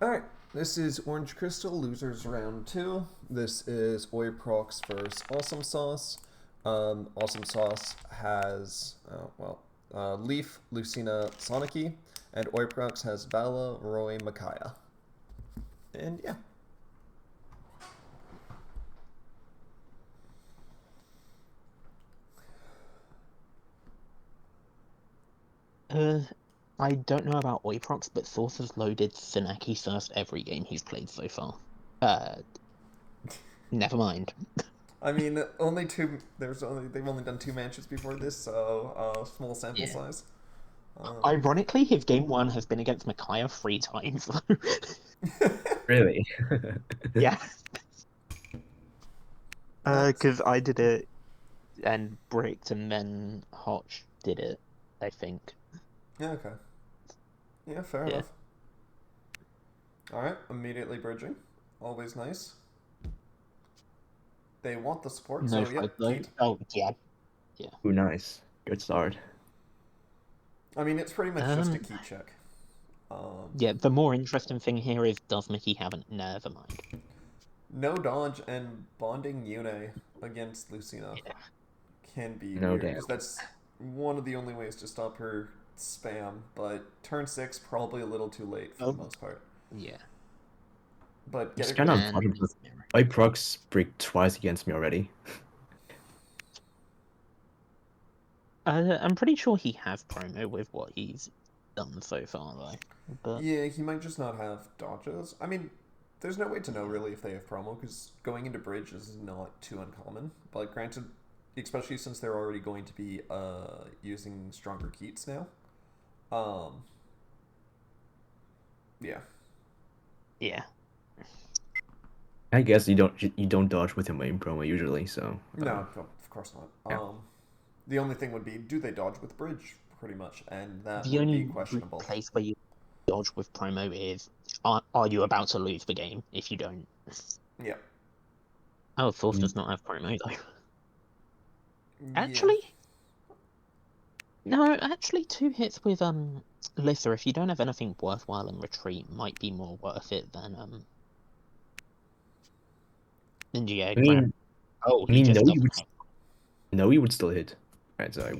Alright, this is Orange Crystal, Losers Round 2. This is Oiprocs versus Awesome Sauce. Awesome Sauce has, Leaf, Lucina, Soniki, and Oiprocs has Vala, Roy, Micaiah. And yeah. Uh, I don't know about Oiprocs, but Source has loaded Senaki first every game he's played so far. Uh, Never mind. I mean, only two. They've only done two matches before this, so small sample Yeah. size. Um, Ironically, his game one has been against Micaiah 3 times. Really? Yeah. that's, Because I did it and Bricked and then Hotch did it, I think. yeah, okay. Yeah, fair Yeah. enough. Alright, immediately bridging. Always nice. They want the support, No so fight yep, though. Keat. Oh, yeah. Yeah. Ooh, nice. Good start. I mean, it's pretty much just a Um, key check. Um, yeah, the more interesting thing here is does Mickey have it? Never mind. no dodge and bonding Yune against Lucina Yeah. can be No weird, damn. because that's one of the only ways to stop her spam, but turn 6, probably a little too late for the Oh, most part. yeah. But get It's it kind of going. And unfortunate. Oiprocs bricked twice against me already. I'm pretty sure he has promo with what he's done so far, though. But Yeah, he might just not have dodges. I mean, there's no way to know yeah, really if they have promo, because going into bridge is not too uncommon. But granted, especially since they're already going to be using stronger Keats now. Um, yeah. yeah, I guess you don't dodge with your main promo usually, so No, of course not. yeah. The only thing would be, do they dodge with bridge, pretty much, and that the would be only questionable. place where you dodge with promo is are you about to lose the game if you don't? Yeah. Oh, Force Mm, does not have promo though. Yeah. Actually, no, actually, 2 hits with Lissa, if you don't have anything worthwhile in retreat, might be more worth it than yeah, I grab. mean, Oh, I he mean, just doesn't have. no, you would still hit. Right, so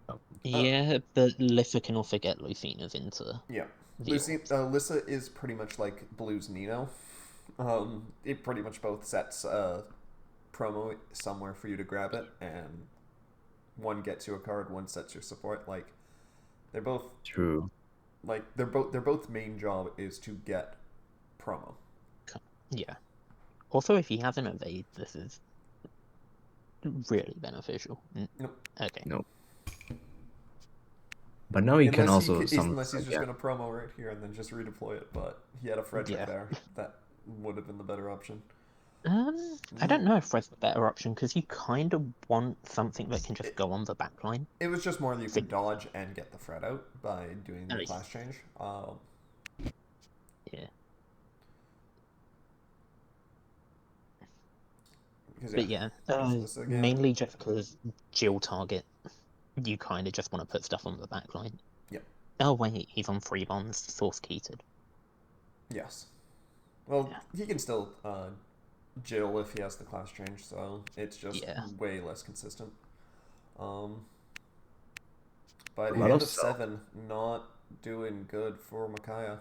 Oh, Uh, yeah, but Lissa can also get Lucina's into yeah. the orb. Lissa is pretty much like Blue's Nino. It pretty much both sets promo somewhere for you to grab it, and one gets you a card, one sets your support. Like they're both true. their both main job is to get promo. Yeah. Also, if he has an evade, this is really beneficial. Nope. Okay. No, but now you can also some Unless he's just yeah. gonna promo right here and then just redeploy it, but he had a Frederick Yeah. there. That would have been the better option. I Mm, don't know if Red's the better option because you kind of want something that can just It, go on the back line. it was just more that you For, could dodge and get the Fred out by doing at the least, class change. yeah. Because yeah, But yeah, this again. mainly just because Jill target, you kind of just want to put stuff on the back line. Yep. Oh wait, he's on 3 bombs, source keated. Yes. Well, Yeah. he can still Jill if he has the class change, so it's just Yeah. way less consistent. Um, A but lot hand of of self. 7, not doing good for Micaiah.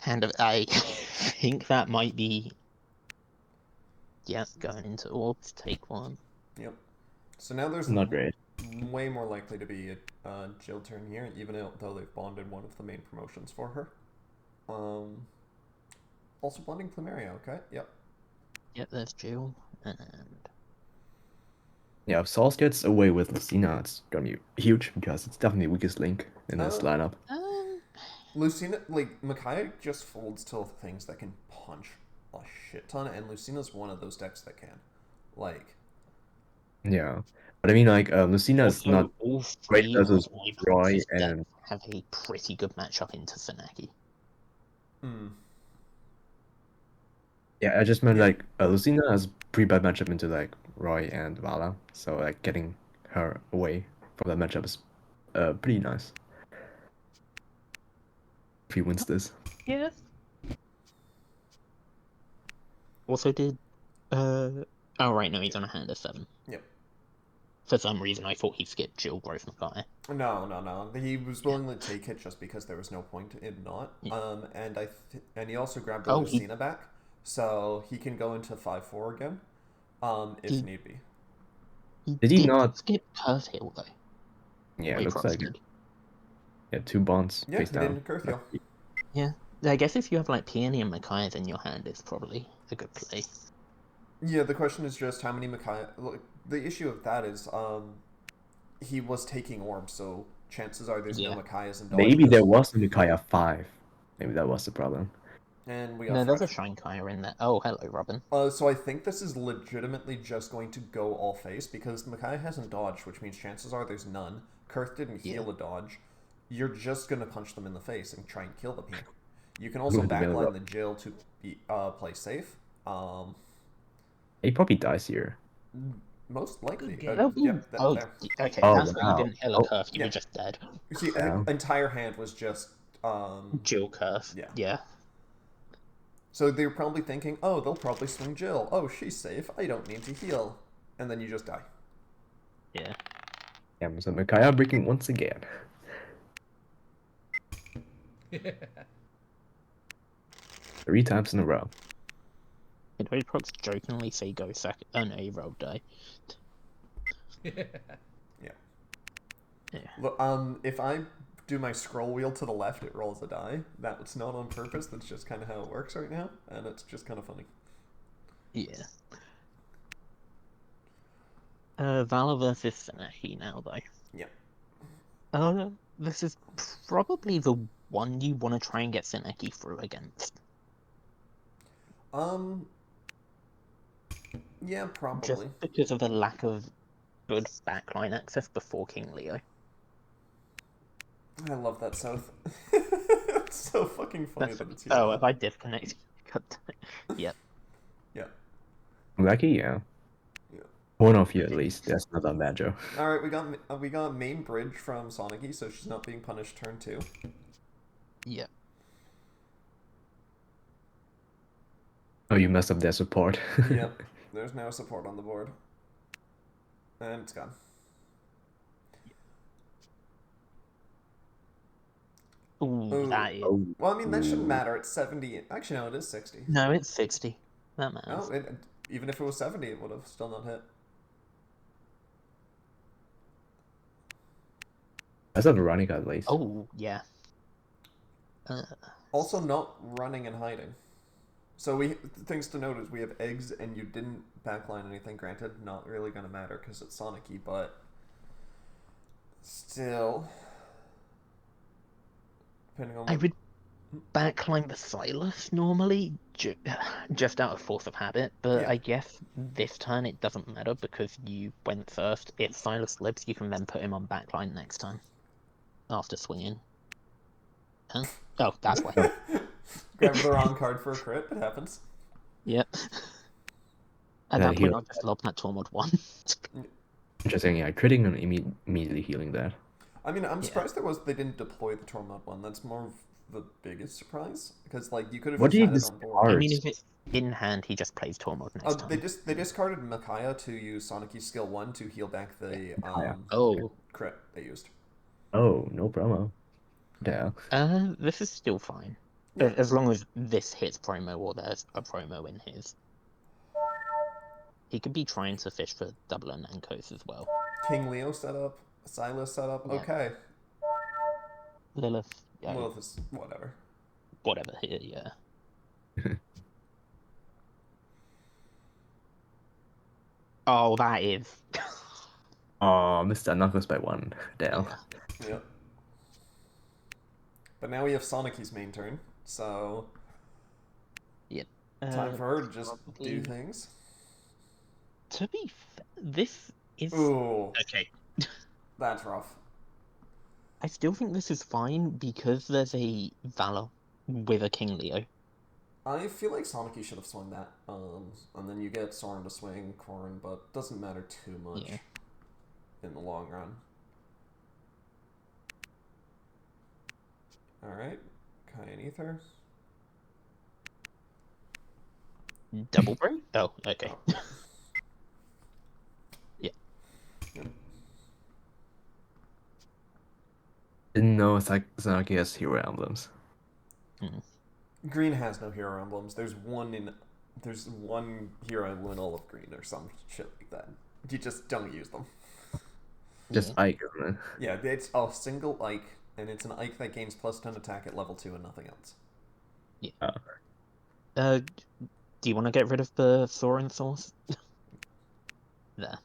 And I think that might be, yeah, going into orbs, take one. Yep. So now there's Not great. way more likely to be a Jill turn here, even though they've bonded one of the main promotions for her. Um, Also blending Plumeria, okay? Yep. Yep, there's Jill. And Yeah, if Sauce gets away with Lucina, it's gonna be huge because it's definitely the weakest link in this Uh, lineup. um, Lucina, like, Micaiah just folds to things that can punch a shit ton, and Lucina's one of those decks that can. Like, Yeah, but I mean, like, Lucina is not also, all great three versus of Roy Oiprocs' decks and have a pretty good matchup into Senaki. hmm. yeah, I just meant Yeah. like Lucina has pretty bad matchup into like Roy and Vala, so like getting her away from that matchup is pretty nice if he wins this. Yeah. Also did oh right, no, he's on a hand of 7. Yep. For some reason I thought he skipped Jill Growth Mackay. No. He was willing to take it just because there was no point in not. Yeah. And he also grabbed the Oh, Lucina back, so he can go into 5-4 again, if He- need be. He Did he not? skip Curse Hill though. Yeah, it looks Oiprocs like it. did. Yeah, 2 bonds Yeah, face he down. didn't curfew. Yeah. I guess if you have like Peony and Mackay's in your hand, it's probably a good play. Yeah, the question is just how many Makai. Look, the issue of that is, he was taking orbs, so chances are there's no Yeah. Makaias and Maybe there dodges. was a Micaiah 5. Maybe that was the problem. And we got No, there's a Fresh. Shrine Kaya in there. Oh, hello, Robin. So I think this is legitimately just going to go all face because Makai hasn't dodged, which means chances are there's none. Kurth didn't heal a dodge. You're just gonna punch them in the face and try and kill them here. You can also backline the Jill to play safe. He probably dies here. Most likely. Oh, Yep, oh, there. okay, Oh, that's why you wow. didn't heal a Oh. Curve, you Yeah. were just dead. You see, Wow. entire hand was just Jill Curve. Yeah. Yeah. So they're probably thinking, oh, they'll probably swing Jill. Oh, she's safe. I don't need to heal. And then you just die. Yeah. Yeah, so Micaiah breaking once again. 3 times in a row. Did Oiprocs jokingly say go second? Oh no, he rolled die. Yeah. Yeah. Look, if I do my scroll wheel to the left, it rolls a die. That's not on purpose. That's just kind of how it works right now, and it's just kind of funny. Yeah. Valor versus Seneki now, though. Yeah. This is probably the one you want to try and get Seneki through against. Yeah, probably. Just because of the lack of good backline access before King Leo. I love that South. It's so fucking funny that it's here. Oh, now. have I disconnected? Yep. Yeah. Lucky, yeah. Yeah. One of you at least. That's not that bad, Joe. All right, we got main bridge from Sonicy, so she's not being punished turn 2. Yep. Oh, you messed up their support. Yep. There's no support on the board. And it's gone. Ooh, that is. Oh. Well, I mean, that shouldn't matter. It's 70. Actually, no, it is 60. No, it's 60. That matters. Oh, even if it was 70, it would have still not hit. That's a Veronica at least. Oh, yeah. Also, not running and hiding. So things to note is we have eggs, and you didn't backline anything. Granted, not really gonna matter because it's Sonicy, but still, depending on. I would backline the Silas normally, just out of force of habit, but Yeah. I guess this turn it doesn't matter because you went first. If Silas lives, you can then put him on backline next time after swinging. Huh? Oh, that's why. Grab the wrong card for a crit. It happens. Yep. At that point, I'll just lob that Tormod 1. Interesting, yeah. Critting and immediately healing that. I mean, I'm surprised they didn't deploy the Tormod 1. That's more of the biggest surprise because like you could have What just do you had it on board. I mean, if it's in hand, he just plays Tormod next time. They discarded Micaiah to use Sonicy's skill 1 to heal back the crit they used. Oh, no promo. Yeah. This is still fine. Yeah. As long as this hits promo or there's a promo in his. He could be trying to fish for double and Nankos as well. King Leo setup, Silas setup. Yeah. Okay. Lilith. Yeah. Lilith is whatever. Whatever here, yeah. Oh, that is. Oh, missed that knuckles by 1. Damn. Yeah. Yep. But now we have Sonicy's main turn, so Yep. time for her to just do things. To be fair, this is. Ooh. Okay. That's rough. I still think this is fine because there's a Valor with a King Leo. I feel like Sonicy should have swung that, and then you get Soren to swing Corrin, but doesn't matter too much in the long run. Alright, Kai and Ether. Double break? Oh, okay. Oh. Yeah. Yep. Didn't know Zanarkand has hero emblems. Green has no hero emblems. There's one hero emblem in all of green or some shit like that. You just don't use them. Just Ike, isn't it? Yeah, it's a single Ike, and it's an Ike that gains +10 attack at level 2 and nothing else. Do you want to get rid of the Thorin source? There.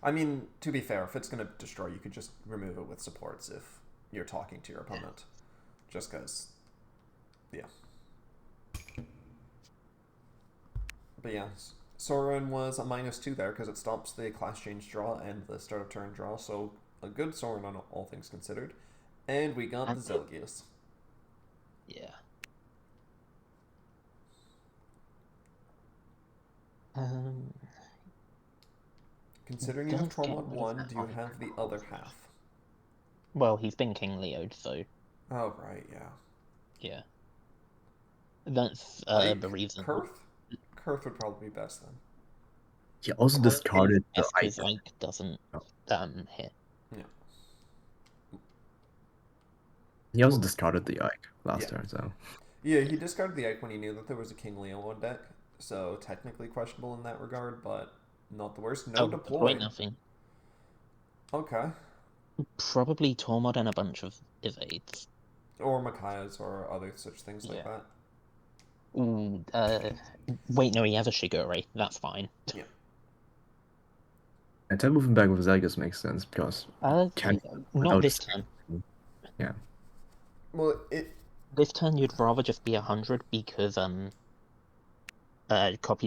I mean, to be fair, if it's going to destroy, you could just remove it with supports if you're talking to your opponent. Just because, yeah. But yeah, Sorin was a -2 there because it stops the class change draw and the start of turn draw, so a good Sorin on all things considered. And we got the Zelgius. Yeah. Considering you have Don't get Tormod rid of 1, that do you Ike. have the other half? Well, he's been King Leo'd, so Oh, right, yeah. yeah. That's Ike, the reason. Kurth? Kurth would probably be best then. He also discarded the Ike. Because Ike doesn't hit. Yeah. He also discarded the Ike last Yeah. turn, so. Yeah, he discarded the Ike when he knew that there was a King Leo on deck, so technically questionable in that regard, but not the worst. No deploy. Wait, nothing. Okay. Probably Tormod and a bunch of evades. Or Micaiah's or other such things like that. Ooh, wait, no, he has a Shigure. That's fine. Yeah. And then moving back with Zelgius makes sense because not this turn. Yeah. Well, This turn you'd rather just be 100 because copy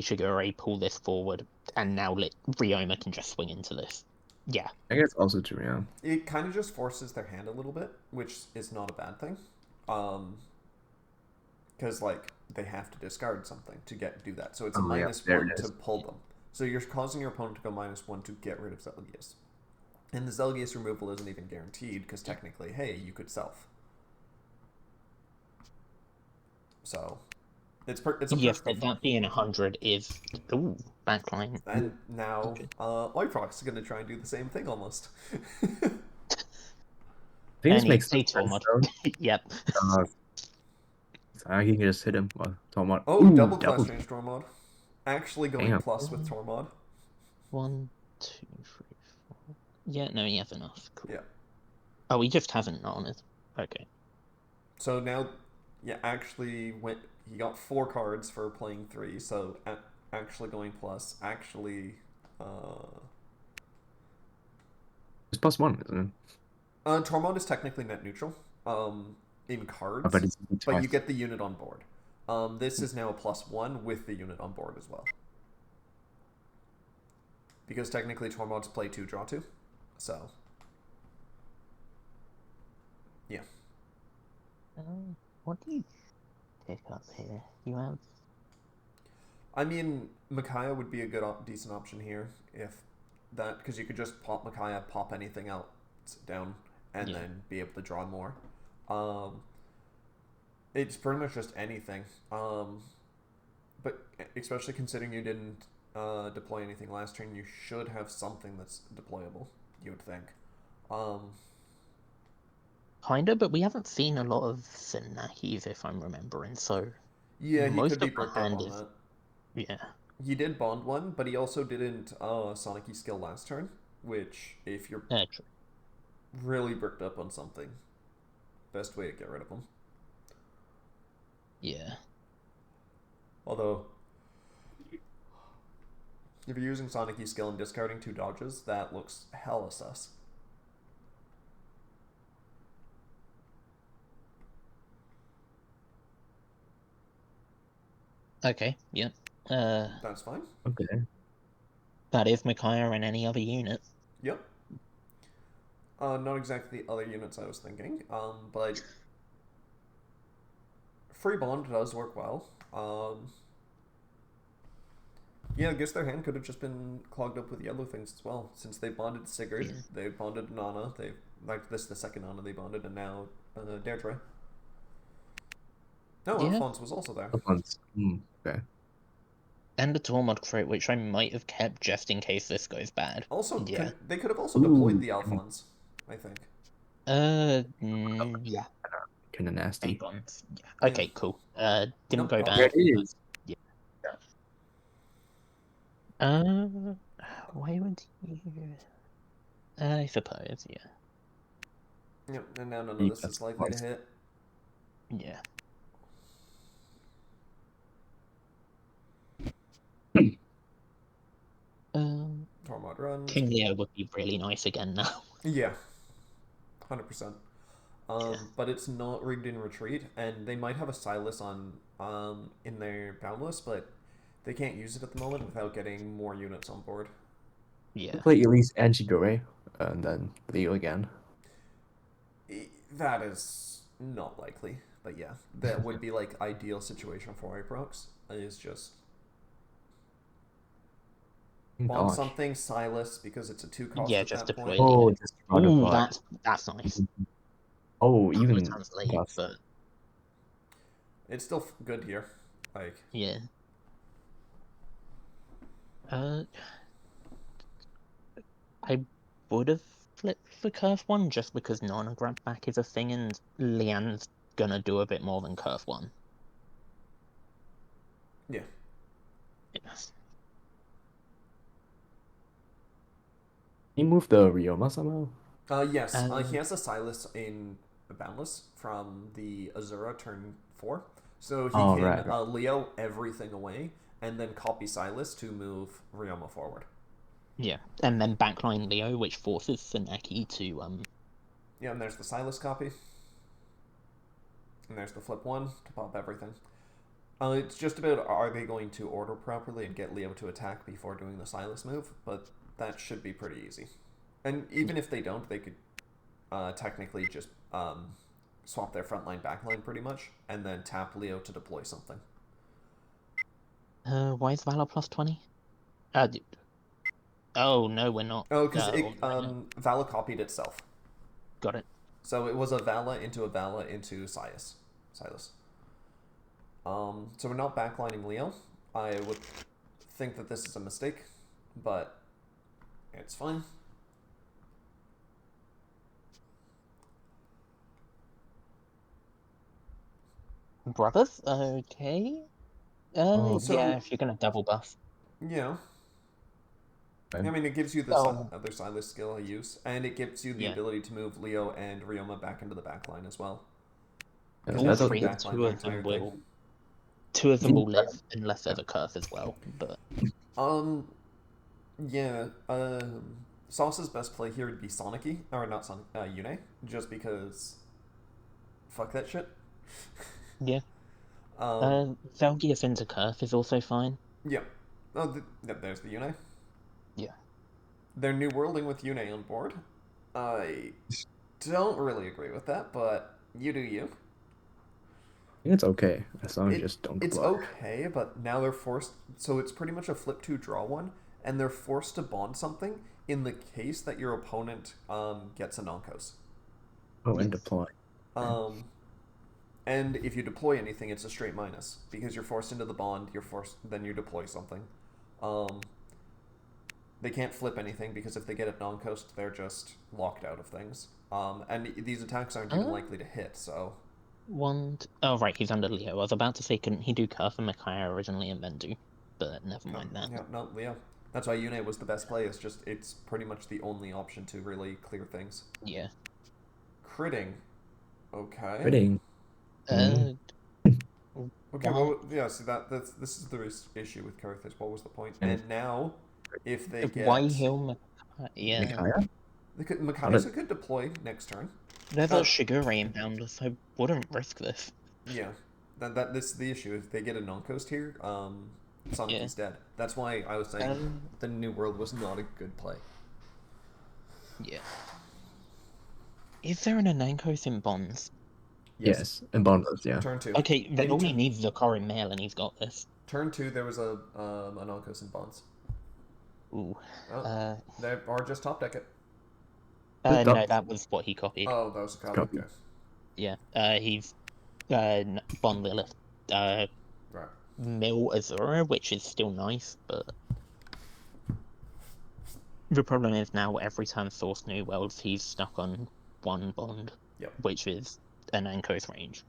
Shigure, pull this forward, and now Ryoma can just swing into this. Yeah. I guess also true, yeah. it kind of just forces their hand a little bit, which is not a bad thing. Because like they have to discard something to do that, so it's a -1 to pull them. So you're causing your opponent to go -1 to get rid of Zelgius, and the Zelgius removal isn't even guaranteed because technically, hey, you could self. So it's a yes, but that being 100 is backline. And now Oiprocs is going to try and do the same thing almost. I think this makes sense. Yep. I can just hit him with Tormod. Oh, Ooh, double class change Tormod. Actually going plus with Tormod. 1, 2, 3, 4. Yeah, no, he has enough. Cool. Yeah. Oh, he just hasn't on it. Okay. So now, yeah, actually he got 4 cards for playing 3, so actually going plus, actually... It's +1, isn't it? Tormod is technically net neutral in cards, but you get the unit on board. This is now a +1 with the unit on board as well. Because technically Tormods play 2, draw 2, so... Yeah. What do you pick up here? You have... I mean, Micaiah would be a good, decent option here if that, because you could just pop Micaiah, pop anything else down, and then be able to draw more. It's pretty much just anything. But especially considering you didn't deploy anything last turn, you should have something that's deployable, you would think. Kinda, but we haven't seen a lot of Zenakis, if I'm remembering, so... Yeah, he could be bricked up on that. Yeah. He did bond one, but he also didn't Sonic skill last turn, which, if you're really bricked up on something, best way to get rid of him. Yeah. Although, if you're using Sonic skill and discarding 2 dodges, that looks hella sus. Okay, yeah. That's fine. Okay. That is Micaiah and any other unit. Yep. Not exactly the other units I was thinking, but free bond does work well. Yeah, I guess their hand could have just been clogged up with yellow things as well, since they bonded Sigurd, they bonded Nana, this is the second Nana they bonded, and now Deirdre. No, Alphonse was also there. Alphonse. Okay. And a Tormod crate, which I might have kept just in case this goes bad. Also, Yeah. they could have also deployed Ooh. the Alphons, I think. Yeah. Kind of nasty. Bonds. Yeah. Yeah. Okay, cool. Didn't Nope, go oh, bad. There it is. Yeah. Uh, why would you? I suppose, yeah. Yep, and now none of Deep, this that's is likely to twice. hit. Yeah. Tormod runs. King Leo would be really nice again now. Yeah, 100%. Yeah. But it's not rigged in retreat, and they might have a Silas on in their boundless, but they can't use it at the moment without getting more units on board. Yeah. Play at least Anjigore, and then Leo again. That is not likely, but yeah, that would be like ideal situation for Oiprocs. Is just bomb Gosh. something Silas because it's a 2 cost Yeah, at just that deploy point. Oh, Leo. just Ooh, modify. that's nice. Oh, Couple of even times late, plus. but It's still good here. Like, yeah. I would have flipped the curve one just because Nana grab back is a thing, and Leanne's gonna do a bit more than curve one. yeah. Yes. He moved the Ryoma somehow. Yes, he has a Silas in Boundless from the Azura turn 4. So he Oh, can right. Leo everything away and then copy Silas to move Ryoma forward. Yeah, and then backline Leo, which forces Seneki to Yeah, and there's the Silas copy. And there's the flip one to pop everything. It's just about are they going to order properly and get Leo to attack before doing the Silas move, but that should be pretty easy. And even if they don't, they could technically just swap their frontline backline pretty much, and then tap Leo to deploy something. why is Valor plus 20? Oh no, we're not. Oh, because Vala copied itself. Got it. So it was a Vala into Silas. So we're not backlining Leo. I would think that this is a mistake, but it's fine. Brothers? Okay. Oh, yeah, if you're gonna double buff. Yeah. okay. I mean, it gives you the Oh. other Silas skill I use, and it gives you the Yeah. ability to move Leo and Ryoma back into the backline as well. Yeah, Because All now that's you three, can backline two the of them entire will. thing. Two of them will live unless there's a curve as well. But Yeah. Sauce's best play here would be Sonicy, or not Sonic, Yune, just because. Fuck that shit. yeah. Velgius into curve is also fine. Yeah. Oh, there's the Yune. Yeah. They're new worlding with Yune on board. I don't really agree with that, but you do you. I think it's okay as long as you just don't It's block. okay, but now they're forced. So it's pretty much a flip 2 draw 1, and they're forced to bond something in the case that your opponent gets a non-coast. Oh, and Yes. deploy. And if you deploy anything, it's a straight minus because you're forced into the bond. Then you deploy something. They can't flip anything because if they get a non-coast, they're just locked out of things. And these attacks aren't even likely to hit. So Oh right, he's under Leo. I was about to say, couldn't he do curve and Micaiah originally and then do? But never mind that. Yeah, no, Leo. That's why Yune was the best play. It's pretty much the only option to really clear things. Yeah. Critting. Okay. Fitting. Okay. Why- Well, yeah. See this is the issue with Carthage. What was the point? And now, if they get Why heal Micaiah? Yeah. Micaiah? Micaiah could deploy next turn. There's a Shigure in Boundless. I wouldn't risk this. Yeah, this is the issue. If they get a non-coast here, Sonici's dead. That's why I was saying the New World was not a good play. Yeah. Is there an Anankos in Bonds? Yes, and bondless, yeah. Turn 2. Okay, they only need Zakar in Mail and he's got this. Turn 2, there was a non-coast in Bonds. Ooh. Oh, or just top deck it. No, that was what he copied. Oh, that was a copy. Okay. Yeah. He's Bond Lilith. Right. mill Azura, which is still nice, but the problem is now every time Source New Worlds, he's stuck on one bond, Yep. which is an Anko's range.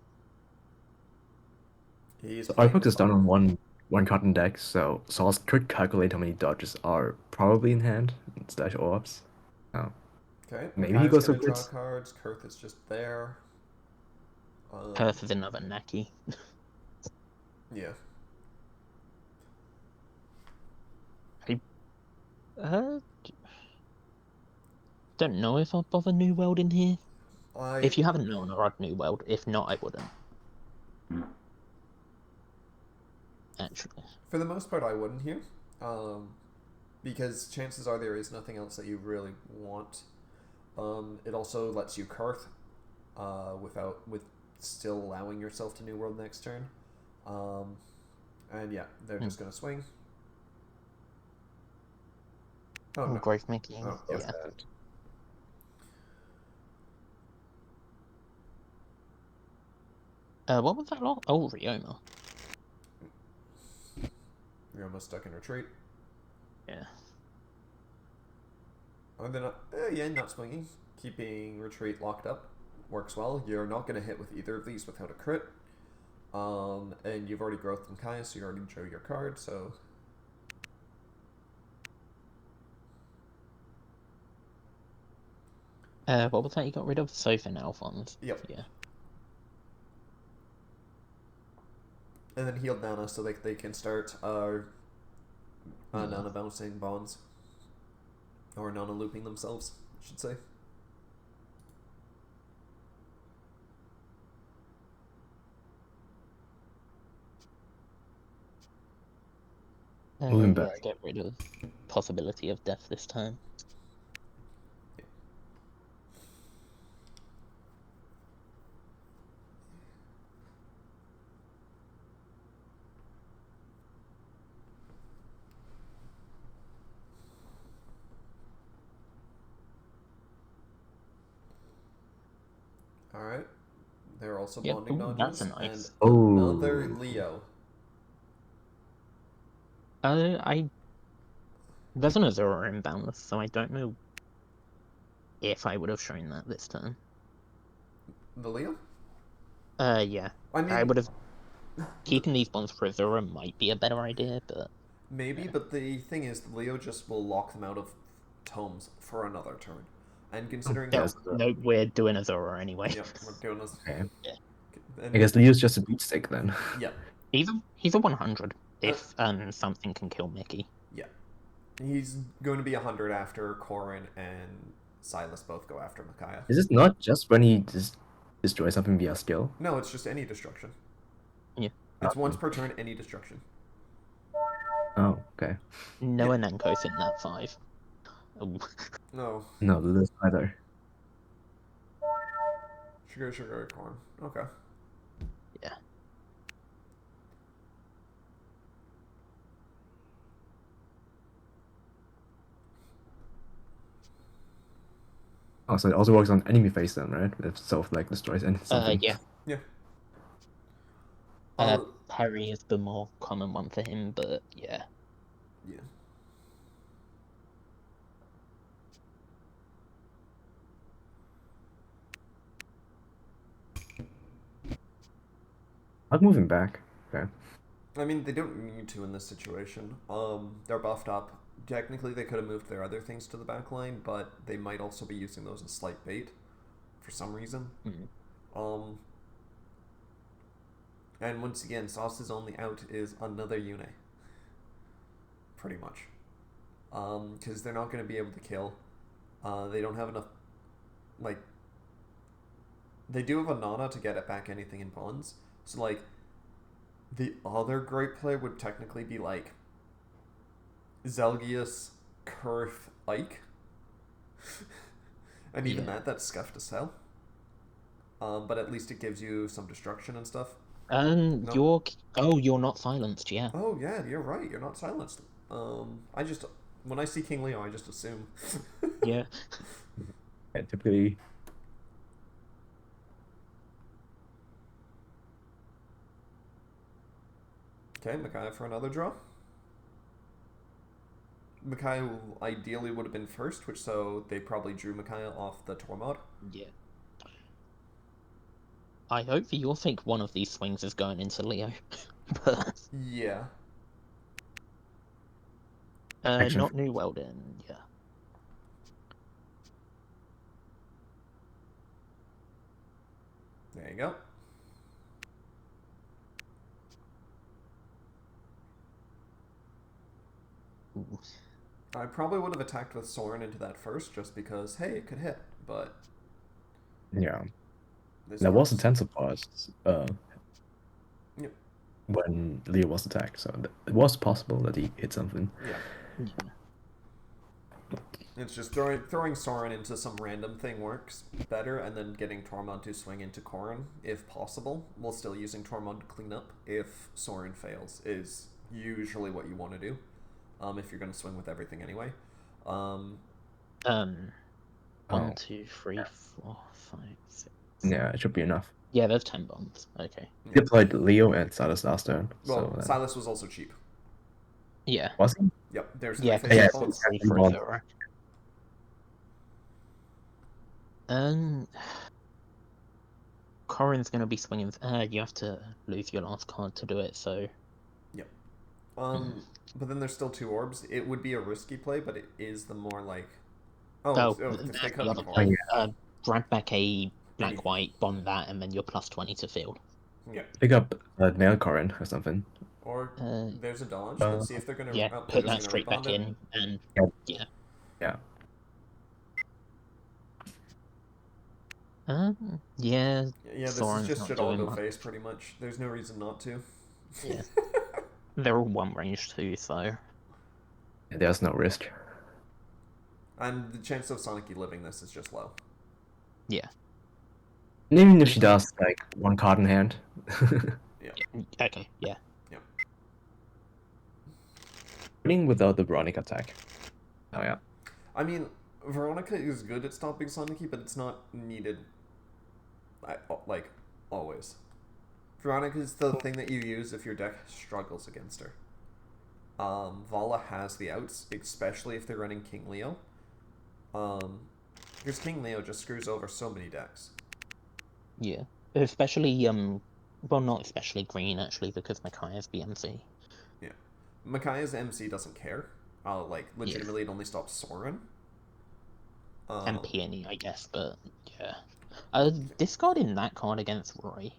He's So playing Oiprocs is fine. done on one card in deck, so Sauce could calculate how many dodges are probably in hand / orbs. Oh, Okay. maybe he Makaya's goes gonna for draw crits. cards. Kurth is just there. Perth is another Naki. Yeah. Don't know if I'd bother New World in here. I If you haven't known, I'd New World. If not, I wouldn't. Actually. for the most part I wouldn't here. Because chances are there is nothing else that you really want. It also lets you Kurth with still allowing yourself to New World next turn. And yeah, they're just gonna swing. Oh no. Growth Mickey. Oh, What's Yeah. that? What was that lot? Oh, Ryoma. You're almost stuck in retreat. Yeah. Oh, they're not. Yeah, not swinging. Keeping retreat locked up works well. You're not going to hit with either of these without a crit. And you've already growth from Kaya, so you already drew your card. So What was that you got rid of? Sofa and Alphonse. Yep. Yeah. and then healed Nana, so they can start Nana bouncing bonds or Nana looping themselves, I should say. Moving back. Let's get rid of possibility of death this time. All right. They're also Yep. bonding Ooh, dodges that's a nice. and Oh. another Leo. There's an Azura in Boundless, so I don't know if I would have shown that this turn. The Leo? Yeah. I mean, I would have. Keeping these bonds for Azura might be a better idea, but maybe, yeah. but the thing is, Leo just will lock them out of tomes for another turn. And considering Yes. No, we're doing Azura anyway. Yep, we're doing this. Okay. Yeah. I guess Leo's just a beat stick then. Yeah. He's a 100 if something can kill Mickey. Yeah. He's going to be 100 after Corrin and Silas both go after Micaiah. Is this not just when he destroys something via skill? No, it's just any destruction. Yeah. It's once per turn, any destruction. Oh, okay. No Anenkos in that 5. Oh. No. No, this either. Sugar, corn. Okay. Yeah. Oh, so it also works on enemy face then, right? If self like destroys something. Yeah. Yeah. Parry is the more common one for him, but yeah. Yeah. I'm moving back. Okay. I mean, they don't need to in this situation. They're buffed up. Technically, they could have moved their other things to the back line, but they might also be using those as slight bait for some reason. Mm. And once again, Sauce's only out is another Yune. Pretty much. Because they're not going to be able to kill. They don't have enough, like... They do have a Nana to get it back anything in bonds. So, like, the other great play would technically be, like, Zelgius, Kurth, Ike. And even that's scuffed as hell. But at least it gives you some destruction and stuff. No. You're not silenced, yeah. Oh yeah, you're right. You're not silenced. I just when I see King Leo, I just assume. Yeah. Yeah, typically. Okay, Micaiah for another draw. Micaiah ideally would have been first, which so they probably drew Micaiah off the Tormod. Yeah. I hope for your sake one of these swings is going into Leo. But Yeah. Action. not New World in, yeah. There you go. Ooh. I probably would have attacked with Soren into that first, just because, hey, it could hit, but Yeah. this There was a works. tensor pause Yep. when Leo was attacked, so it was possible that he hit something. Yeah. Yeah. It's just throwing Soren into some random thing works better, and then getting Tormod to swing into Corrin, if possible, while still using Tormod to clean up if Soren fails, is usually what you want to do, if you're going to swing with everything anyway. 1, Oh. 2, 3, 4, 5, 6. Yeah, it should be enough. Yeah, there's 10 bombs. Okay. He deployed Leo and Silas last turn. Well, so Silas was also cheap. Yeah. was he? Yep, there's Yeah, three because Yeah, face it's bonds. three three for a bombs. 0. Corrin's gonna be swinging. You have to lose your last card to do it, so. Yep. But then there's still 2 orbs. It would be a risky play, but it is the more like. Oh, because that's they the cut other the play. card. Drag back a Any- black-white, bomb that, and then you're plus 20 to field. Yeah. Pick up Nail Corin or something. Or there's a dodge. Uh, Let's see if they're gonna. Yeah, Oh, put they're that just straight gonna back rebond it. in, and Yeah. yeah. Yeah. Yeah. Yeah, this Soren's is just not should all doing go much. face pretty much. There's no reason not to. Yeah. They're all one range too, so. There's no risk. And the chance of Sonic living this is just low. Yeah. And even if she does like 1 card in hand. Okay. Yeah. Winning without the Veronica attack. Oh yeah. I mean, Veronica is good at stopping Sonic, but it's not needed. Like always. Veronica is the thing that you use if your deck struggles against her. Vala has the outs, especially if they're running King Leo. Because King Leo just screws over so many decks. Yeah. Especially well, not especially green actually, because Micaiah's BMC. Yeah. Micaiah's MC doesn't care. Legitimately, it only stops Soren. And Peony, I guess, but yeah. Discarding that card against Roy.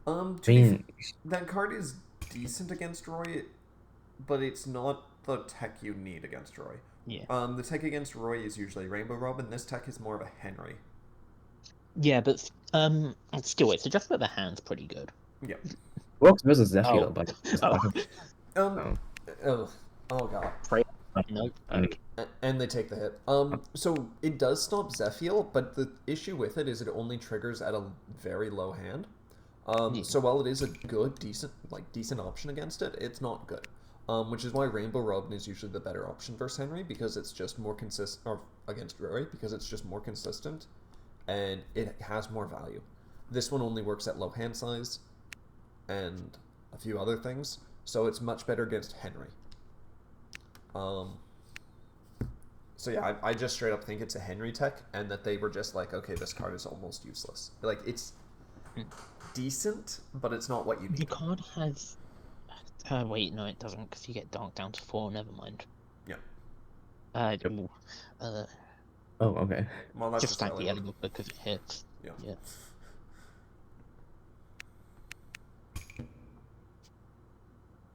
That card is decent against Roy, but it's not the tech you need against Roy. Yeah. The tech against Roy is usually Rainbow Robin. This tech is more of a Henry. Yeah, but still, it's just that the hand's pretty good. Yeah. Works versus Zephyr, but Oh god. No. And they take the hit. So it does stop Zephiel, but the issue with it is it only triggers at a very low hand. So while it is a good, decent option against it, it's not good. Which is why Rainbow Robin is usually the better option versus Henry, because it's just more consistent, or against Rory, because it's just more consistent, and it has more value. This one only works at low hand size, and a few other things, so it's much better against Henry. So yeah, I just straight up think it's a Henry tech, and that they were just like, okay, this card is almost useless. Like, it's decent, but it's not what you need. The card has. Wait, no, it doesn't, because you get Dark down to 4. Never mind. Yeah. Oh, okay. Well, that's just stack the relevant. element because it hits. Yeah.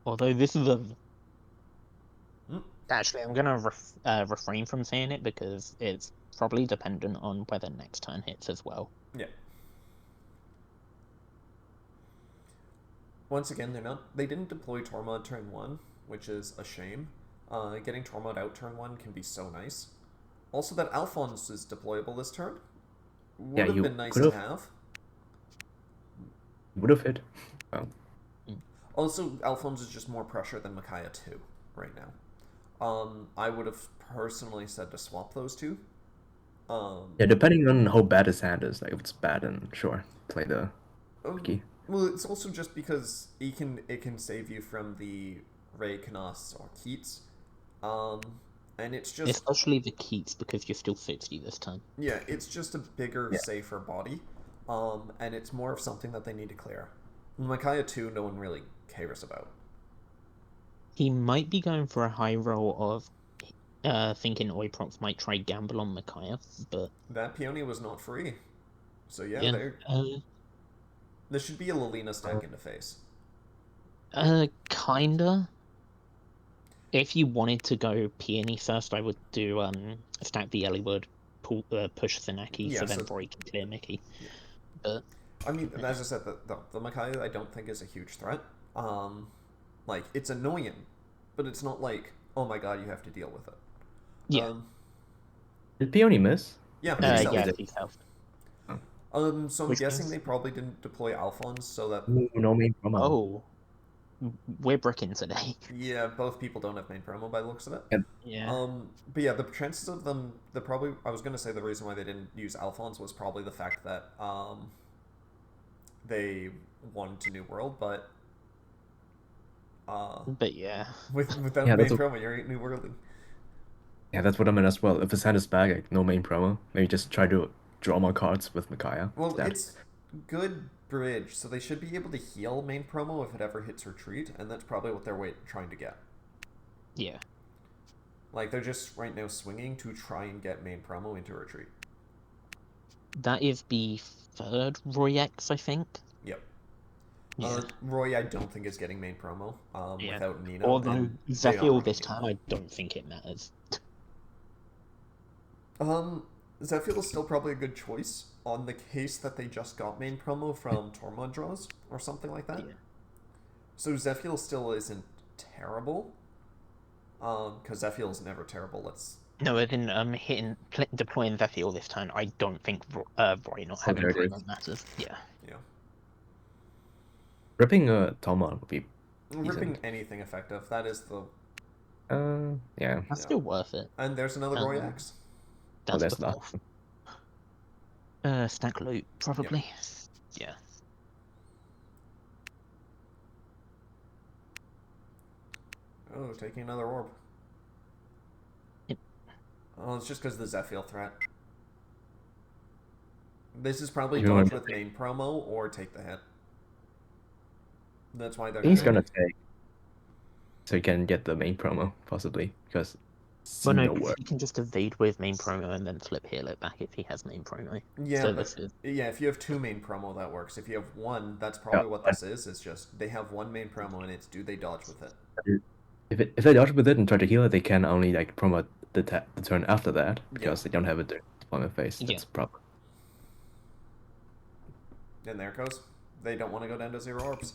Although this is a. Actually, I'm gonna refrain from saying it because it's probably dependent on whether next turn hits as well. Yeah. Once again, they didn't deploy Tormod turn 1, which is a shame. Getting Tormod out turn 1 can be so nice. Also, that Alphonse is deployable this turn. Would have been nice to have. Would have hit. Oh. Also, Alphonse is just more pressure than Micaiah 2 right now. I would have personally said to swap those two. Yeah, depending on how bad his hand is. Like, if it's bad, then sure, play the key. Well, it's also just because it can save you from the Ray Canos or Keats. And it's just Especially the Keats, because you're still 60 this time. yeah, it's just a bigger, Yeah. safer body. And it's more of something that they need to clear. Micaiah 2, no one really cares about. He might be going for a high roll of thinking Oiprocs might try gamble on Micaiah, but That peony was not free. So yeah, yeah, there should be a Lilina stack into face. kinda. If you wanted to go peony first, I would do stack the Elliewood, push Thanaki, Yeah, so then so Roy can clear Mickey. yeah. But I mean, as I said, the Micaiah I don't think is a huge threat. Like it's annoying, but it's not like, oh my god, you have to deal with it. yeah, Did Peony miss? Yeah, Yeah, he's yeah, self. he's health. So I'm Which guessing means- they probably didn't deploy Alphonse so that Ooh, no main promo. Oh, we're bricking today. yeah, both people don't have main promo by the looks of it. Yeah. Yeah. But yeah, the chances of them, I was gonna say the reason why they didn't use Alphonse was probably the fact that they wanted to New World, but But yeah, without Yeah, main that's a- promo, you're New Worlding. Yeah, that's what I meant as well. If it's Santa's bag, like, no main promo, maybe just try to draw more cards with Micaiah. Well, instead. it's good bridge, so they should be able to heal main promo if it ever hits retreat, and that's probably what they're trying to get. yeah. Like they're just right now swinging to try and get main promo into retreat. That is the third Roy X, I think. Yep. Yeah. Roy, I don't think is getting main promo. Yeah. Without Nino. Although and they are Zephyr running this it. time, I don't think it matters. Zephyr is still probably a good choice on the case that they just got main promo from Tormod draws or something like that. Yeah. So Zephyr still isn't terrible. Because Zephyr is never terrible. No, as in deploying Zephyr this time, I don't think Roy not having there it promo is. matters. Yeah. Yeah. Ripping Tomon would be. Ripping Decent. anything effective. That is the. Yeah. That's Yeah. still worth it. And there's another Roy X. That's there's the that. fourth. Stack loot, probably. Yeah. Oh, taking another orb. Yep. Oh, it's just because of the Zephyr threat. This is probably You dodge want- with main promo or take the hit. That's why they're. He's doing gonna it. take. So he can get the main promo, possibly, because. Well, no, no 'cause work. he can just evade with main promo and then flip heal it back if he has main promo. Yeah, So but this is yeah, if you have two main promo, that works. If you have one, that's probably Yeah, what this is. It's just they have one main promo and it's do they dodge with it? If they dodge with it and try to heal it, they can only like promote the turn after that because they don't have a deployment phase. That's Yeah. proper. And there it goes. They don't want to go down to 0 orbs.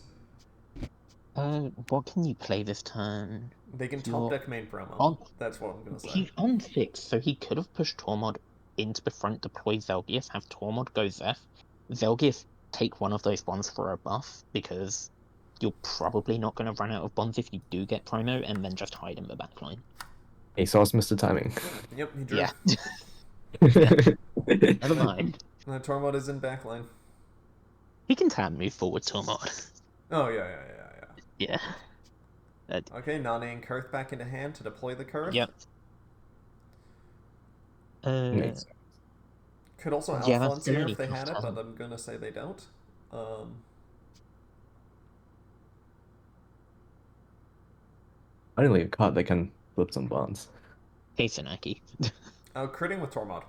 what can you play this turn? They can top You're deck main promo. on- That's what I'm gonna say. He's on 6, so he could have pushed Tormod into the front, deploy Zelgius, have Tormod go Zeph. Zelgius take one of those bonds for a buff, because you're probably not going to run out of bonds if you do get promo, and then just hide in the backline. ASOS missed the timing. Yep, he drew. Yeah. Never mind. Tormod is in backline. He can tab move forward Tormod. Oh yeah. Yeah. Okay, Nane and Kurth back into hand to deploy the Kurth. Yep. Makes sense. Could also Yeah, that's Alphonse here really if they tough had it, but talent. I'm gonna say they don't. Finally, a card that can flip some bonds. Hey, Sanaki. Critting with Tormod.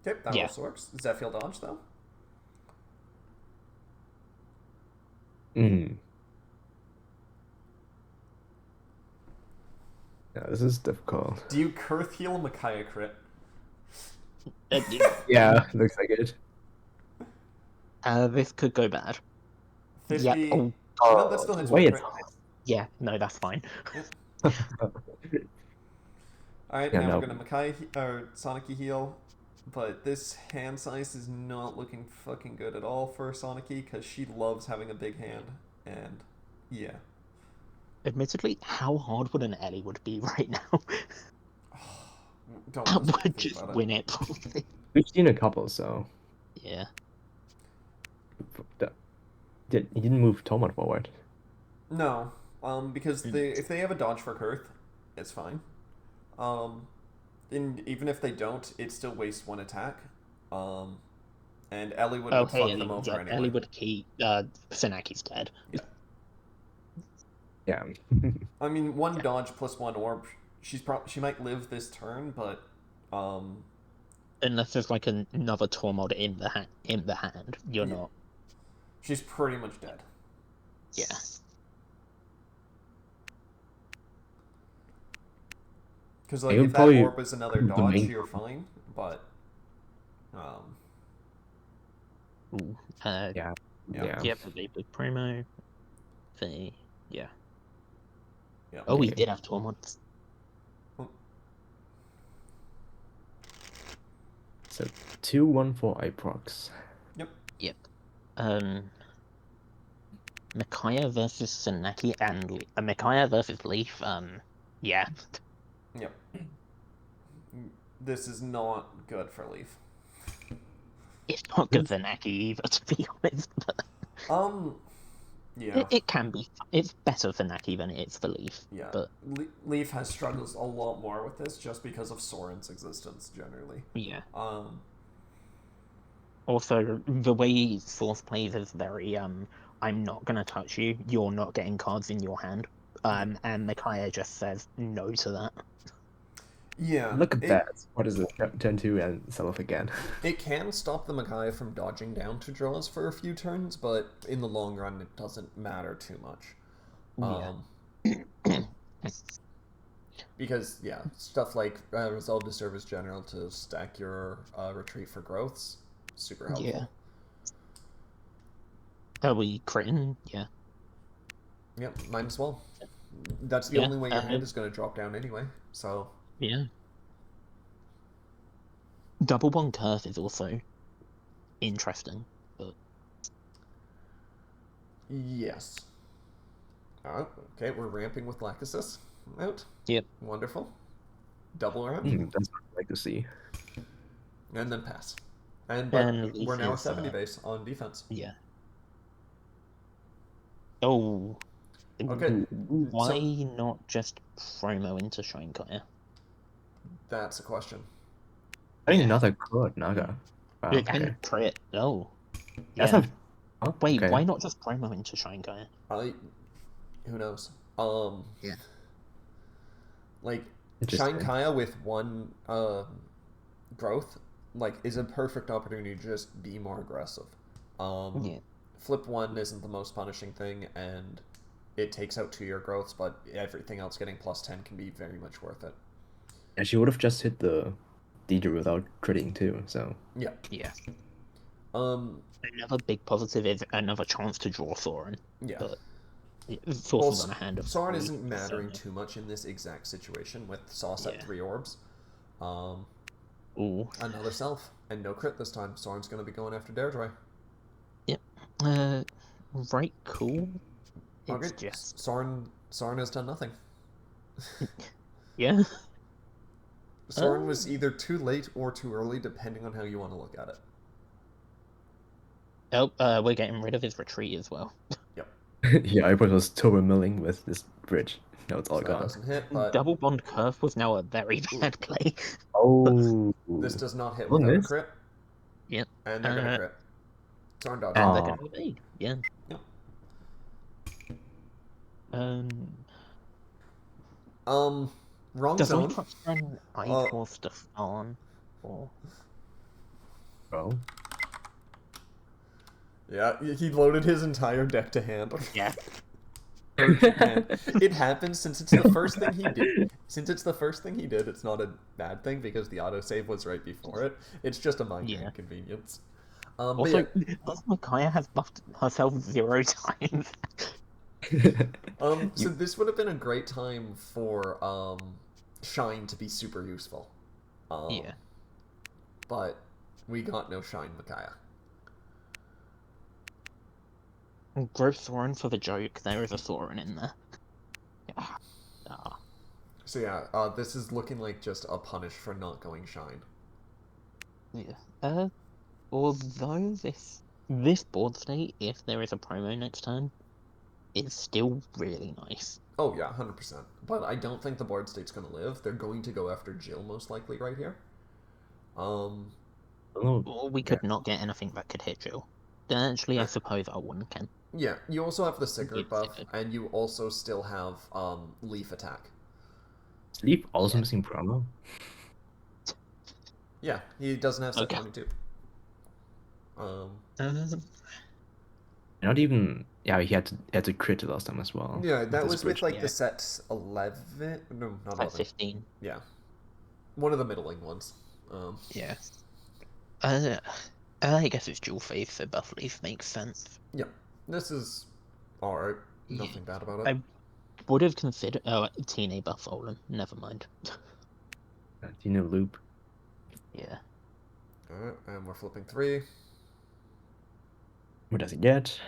Okay, that Yeah. also works. Zephyr dodge though. Hmm. Yeah, this is difficult. Do you Kurth heal Micaiah crit? Yeah, looks like it. This could go bad. 50. Yeah. No, that still hits wait, with it's crit. Yeah, no, that's fine. Alright, Yeah, now no. we're gonna Micaiah or Sonic heal. But this hand size is not looking fucking good at all for Sonic because she loves having a big hand. And yeah. Admittedly, how hard would an Ellie would be right now? Don't That want to would think just about it. win it, probably. We've seen a couple, so Yeah. that- He didn't move Tormod forward. No, because if they have a dodge for Kurth, it's fine. And even if they don't, it still wastes one attack. And Eliwood Oh, would hey, fuck them over yeah, anyway. Ellie would keep Senaki's dead. Yeah. Yeah. I mean, one dodge plus one orb. She might live this turn, but Unless there's like another Tormod in the hand, you're yeah, not. she's pretty much dead. Yeah. Because I like would if that probably orb is another the dodge, main- you're fine. But Ooh, Yeah. yeah. yeah, but they with promo. Yeah. Yeah. Oh, we Okay. did have Tormods. So 2-1 for Oiprocs. Yep. Micaiah versus Senaki and Micaiah versus Leaf. Yeah. Yep. This is not good for Leaf. It's not good for Senaki either, to be honest. But Yeah. it can be. It's better for Naki than it is for Leaf. Yeah. But Leaf has struggles a lot more with this just because of Soren's existence generally. yeah. Also, the way Source plays is very I'm not gonna touch you. You're not getting cards in your hand. And Micaiah just says no to that. Yeah. Look at that. What is it? Turn 2 and sell off again. It can stop the Micaiah from dodging down to draws for a few turns, but in the long run, it doesn't matter too much. Because, yeah, stuff like Resolve to serve as general to stack your retreat for growths, super helpful. Yeah. Are we critting? Yeah. Yep, might as well. That's the only way your hand is going to drop down anyway, so... Yeah. Double Bond Curve is also interesting, but... Yes. Okay, we're ramping with Lachesis out. Yep. Wonderful. Double ramp. That's what I'd like to see. And then pass. But we're now a 70 base on defense. Yeah. Oh. Okay. Why not just promo into Shinkaya? That's a question. I think another good Naga. Wow, okay. And crit. Oh. That's Yeah. Oh, Wait, okay. why not just promo into Shinkaya? Who knows? Yeah. Like, Interesting. Shine Kaya with one growth, like, is a perfect opportunity to just be more aggressive. Yeah. Flip 1 isn't the most punishing thing, and it takes out 2 year growths, but everything else getting plus 10 can be very much worth it. And she would have just hit the Deidre without critting too, so... Yeah. Yeah. Another big positive is another chance to draw Thorin. Yeah. But Source is on a hand of Soren 3, isn't mattering so... too much in this exact situation with Sauce at Yeah. 3 orbs. Ooh. Another self, and no crit this time. Soren's going to be going after Deirdre. Yep. Right, cool. It's Okay, just... Soren has done nothing. Yeah. Soren was either too late or too early, depending on how you want to look at it. Oh, we're getting rid of his retreat as well. Yep. Yeah, I was turbo milling with this bridge. Now it's all So that gone. doesn't hit, but Double Bond Curve was now a very bad play. Oh. this does not hit Well, without a missed. crit. Yep. And they're going to crit. Soren dodged. And they're going to evade. Yeah. Yep. Wrong Does zone. Oiprocs run Icor Stefan? Or... Oh. Yeah, he loaded his entire deck to hand. Yeah. It happens since it's the first thing he did. Since it's the first thing he did, it's not a bad thing because the autosave was right before it. It's just a minor inconvenience. Also, Micaiah has buffed herself 0 times. So this would have been a great time for Shine to be super useful. Yeah. But we got no Shine Micaiah. Grow Thorin for the joke. There is a Thorin in there. So yeah, this is looking like just a punish for not going Shine. Yeah. Although this This board state, if there is a promo next turn, is still really nice. Oh yeah, 100%. But I don't think the board state's going to live. They're going to go after Jill most likely right here. Oh, Or we could not get anything that could hit Jill. Actually, I suppose Owen can. Yeah, you also have the Sigurd It's buff, Sigurd. and you also still have Leaf attack. Sleep also Yeah. missing promo. Yeah, he doesn't have set Okay. 22. Not even. Yeah, he had to crit last time as well. Yeah, with that this was with bridge. like Yeah. the set 11. No, not At 11. 15. Yeah, one of the middling ones. Yeah. I guess it's dual phase, so buff leaf makes sense. Yeah, this is alright. Yeah. Nothing bad about it. I would have considered TNA buff Olin. Never mind. Dino loop. Yeah. Alright, and we're flipping 3. What does he get?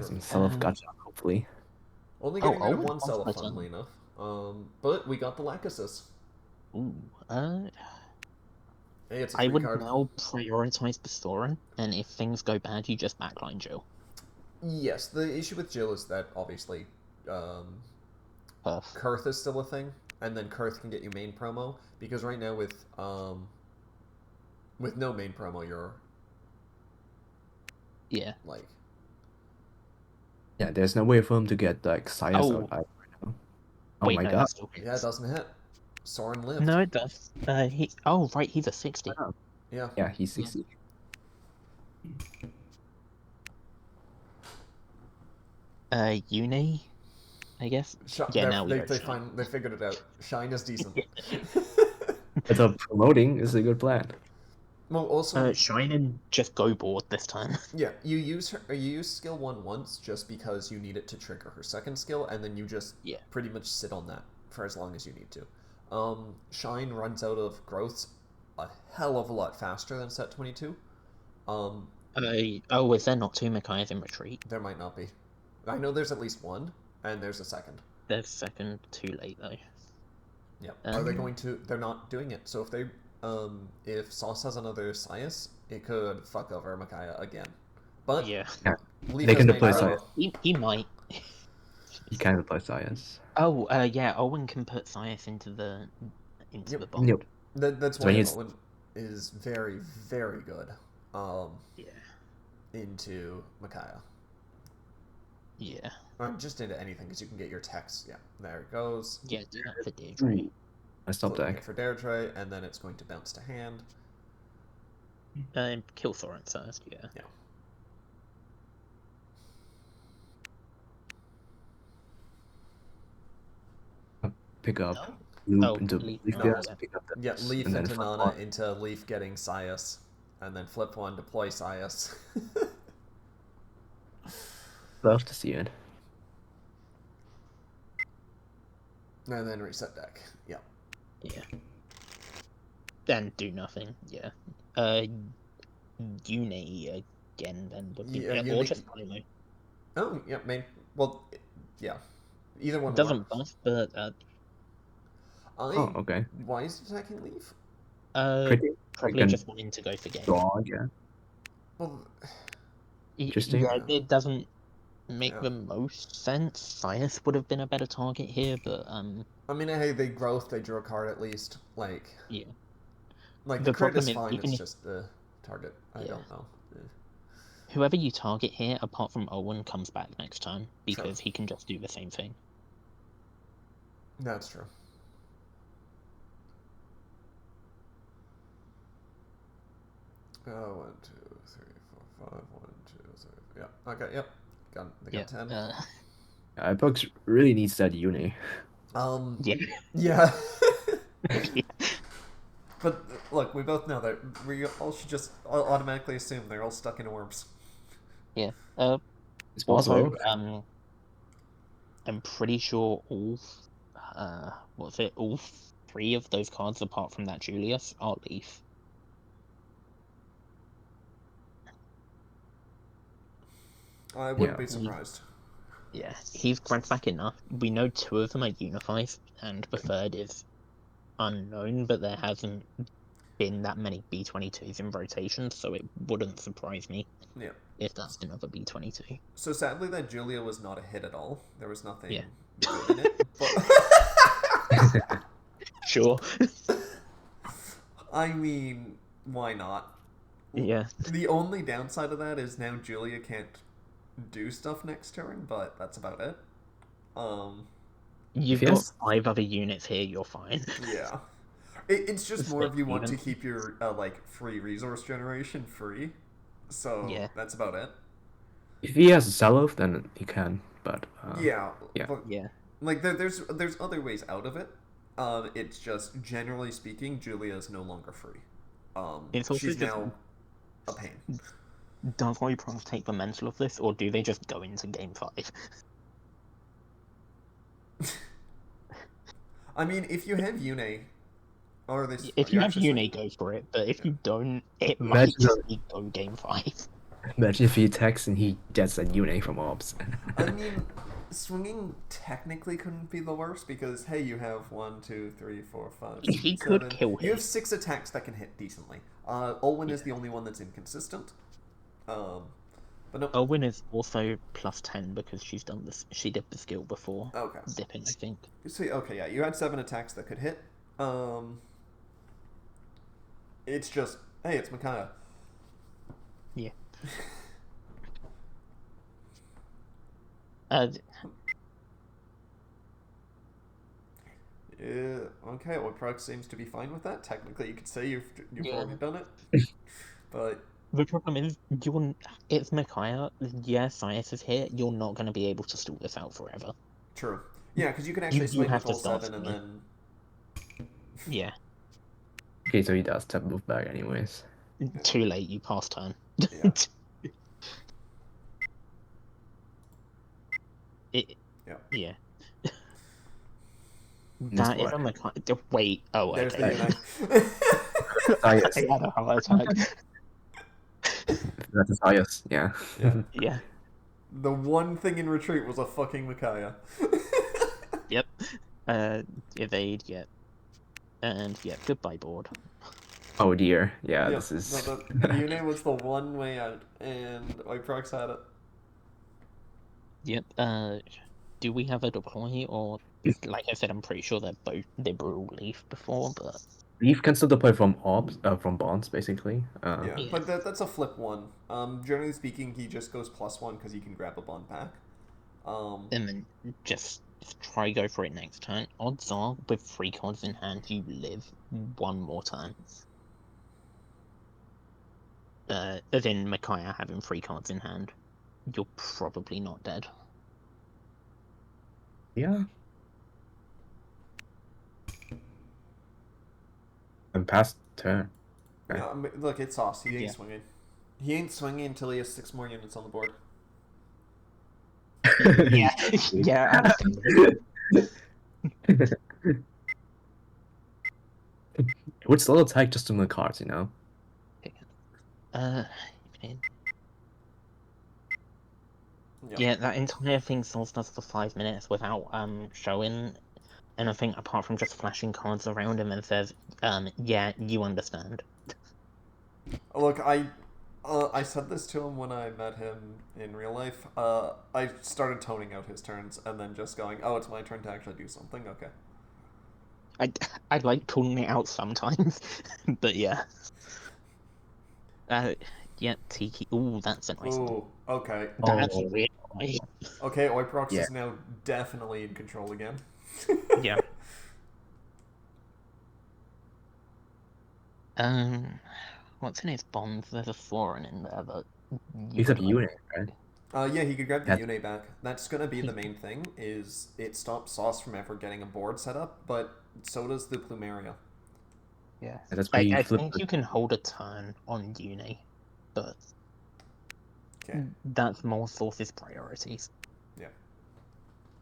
Some self gotcha, hopefully. Only getting rid of Owen one has Sella, that on. funnily enough. But we got the Lachesis. Ooh. Hey, it's a I free would card. now prioritize the Thorin, and if things go bad, you just backline Jill. Yes, the issue with Jill is that obviously Perf. Kurth is still a thing, and then Kurth can get you main promo, because right now with no main promo you're Yeah. like Yeah, there's no way for him to get like Sias Oh. out right now. Oh Wait, my no, god. that's still yeah, it doesn't hit. Soren lived. No, it does. Right, he's a 60. Yeah. Yeah, he's 60. Uni, I guess. Yeah, now we they go Shine. they figured it out. Shine is decent. I thought promoting is a good plan. Well, also Shine and just go board this time. yeah, you use skill 1 once just because you need it to trigger her second skill, and then you just Yeah. pretty much sit on that for as long as you need to. Shine runs out of growths a hell of a lot faster than set 22. Is there not two Micaiahs in retreat? There might not be. I know there's at least one, and there's a second. There's second, too late though. Yeah. Are they going to? They're not doing it. So if Sauce has another Sias, it could fuck over Micaiah again. But Yeah. Leaf They has can main deploy promo. Sias. He might. He can deploy Sias. Yeah, Owen can put Sias into the bond. Yep. That's So why he's- Owen is very, very good. Yeah. Into Micaiah. Yeah. Or just into anything, because you can get your text. Yeah, there it goes. Yeah, do that for Deirdre. I stopped Flipping deck. it for Deirdre, and then it's going to bounce to hand. Kill Thorin first, yeah. Yeah. Pick up. No? Loop into Leaf. Leaf No, Bears, yeah. pick up Yeah, this, Leaf and then into flip Nana, one. into Leaf getting Sias, and then flip 1, deploy Sias. Love to see it. And then reset deck. Yeah. Yeah. Then do nothing, yeah. Uni again then would be Yeah, or Uni- just Kylo. Oh, yeah, main. Well, yeah. Either one. Doesn't buff, but Oh, okay. Why is it attacking Leaf? Pretty. probably can just wanting to go for game. Draw, yeah. Well, Interesting. Yeah, it doesn't make Yeah. the most sense. Sias would have been a better target here, but I mean, hey, they growth, they drew a card at least. Like, yeah. the The crit is problem is, fine, even it's if- just the target. I Yeah. don't know. Whoever you target here, apart from Owen, comes back next turn because he can just do the same thing. That's true. Oh, 1, 2, 3, 4, 5. 1, 2, 3. Yeah. Okay. Yep. They got 10. Oiprocs really needs that uni. Yeah. Yeah. But look, we both know that we all should just automatically assume they're all stuck in orbs. Yeah. It's Also, possible. I'm pretty sure all, all 3 of those cards, apart from that Julius, are Leaf. I wouldn't Yeah. be surprised. Yeah, he's grants back enough. We know 2 of them are Unifies, and the third is unknown, but there hasn't been that many B-22s in rotation, so it wouldn't surprise me Yeah. if that's another B-22. So sadly, that Julia was not a hit at all. There was nothing Yeah. good in it. But Sure. I mean, why not? Yeah. The only downside of that is now Julia can't do stuff next turn, but that's about it. You've got 5 other units here, you're fine. Yeah. It's just more if you want to keep your like free resource generation free. So Yeah. that's about it. If he has a sell-off, then he can. But Yeah. yeah. But, Yeah. like there's other ways out of it. It's just generally speaking, Julia is no longer free. It's also She's just- now a pain. Does Oiprocs take the mental of this, or do they just go into game 5? I mean, if you have Yune, or this, If you have actually Yune, go for it, but if you don't, it might Imagine just be go game 5. Imagine if he attacks and he gets a unit from ops. I mean, swinging technically couldn't be the worst because hey, you have 1, 2, 3, 4, 5, 6, He 7. could kill You him. have 6 attacks that can hit decently. Olwen is the only one that's inconsistent. But no. Owen is also +10 because she's done this. She did the skill before Okay. dipping, I think. So okay, yeah, you had 7 attacks that could hit. It's just hey, it's Micaiah. Yeah. Yeah, okay, Oiprocs seems to be fine with that. Technically, you could say you've Yeah. already done it. But The problem is, it's Micaiah. Yeah, Science is here. You're not going to be able to stall this out forever. true. Yeah, because you can actually swing have with to all start 7 and swinging. then... Yeah. Okay, so he does tap move back anyways. Too late, you pass turn. Yeah. Yeah. This That is one. a Micaiah. Wait. Oh, There's okay. the Yune. I had a heart attack. That's his highest, yeah. Yeah. Yeah. The one thing in retreat was a fucking Micaiah. Yep. Evade, yep. And yeah, goodbye board. Oh dear, yeah, Yep. this is... No, the Yune was the one way out, and Oiprocs had it. Yep. Do we have a deploy, or like I said, I'm pretty sure they were all leaf before, but Leaf can still deploy from ops, from bonds, basically. Yeah, Yeah. but that's a flip 1. Generally speaking, he just goes +1 because he can grab a bond back. and then just try go for it next turn. Odds are, with 3 cards in hand, you live 1 more turn. As in Micaiah having 3 cards in hand, you're probably not dead. Yeah. And past turn. Okay. Yeah, I mean, look, it's Sauce. He ain't Yeah. swinging. He ain't swinging until he has 6 more units on the board. Yeah, yeah. It would still attack just to the cards, you know? Yeah, that entire thing still does for 5 minutes without showing anything apart from just flashing cards around him and says, yeah, you understand. Look, I said this to him when I met him in real life. I started toning out his turns and then just going, oh, it's my turn to actually do something. Okay. I like calling it out sometimes, but yeah. Yeah, Tiki. Ooh, that's a nice one. Ooh, okay. That's Oh. weird. Okay, Oiprocs Yeah. is now definitely in control again. Yeah. What's in his bonds? There's a foreign in there, but He's a unit, right? Yeah, he could grab the Yeah. Yune back. That's gonna be the main thing, is it stops Sauce from ever getting a board set up, but so does the Plumeria. Yeah. And that's why I he flipped think you can hold a turn on Uni, but Okay. that's more Source's priorities. Yeah.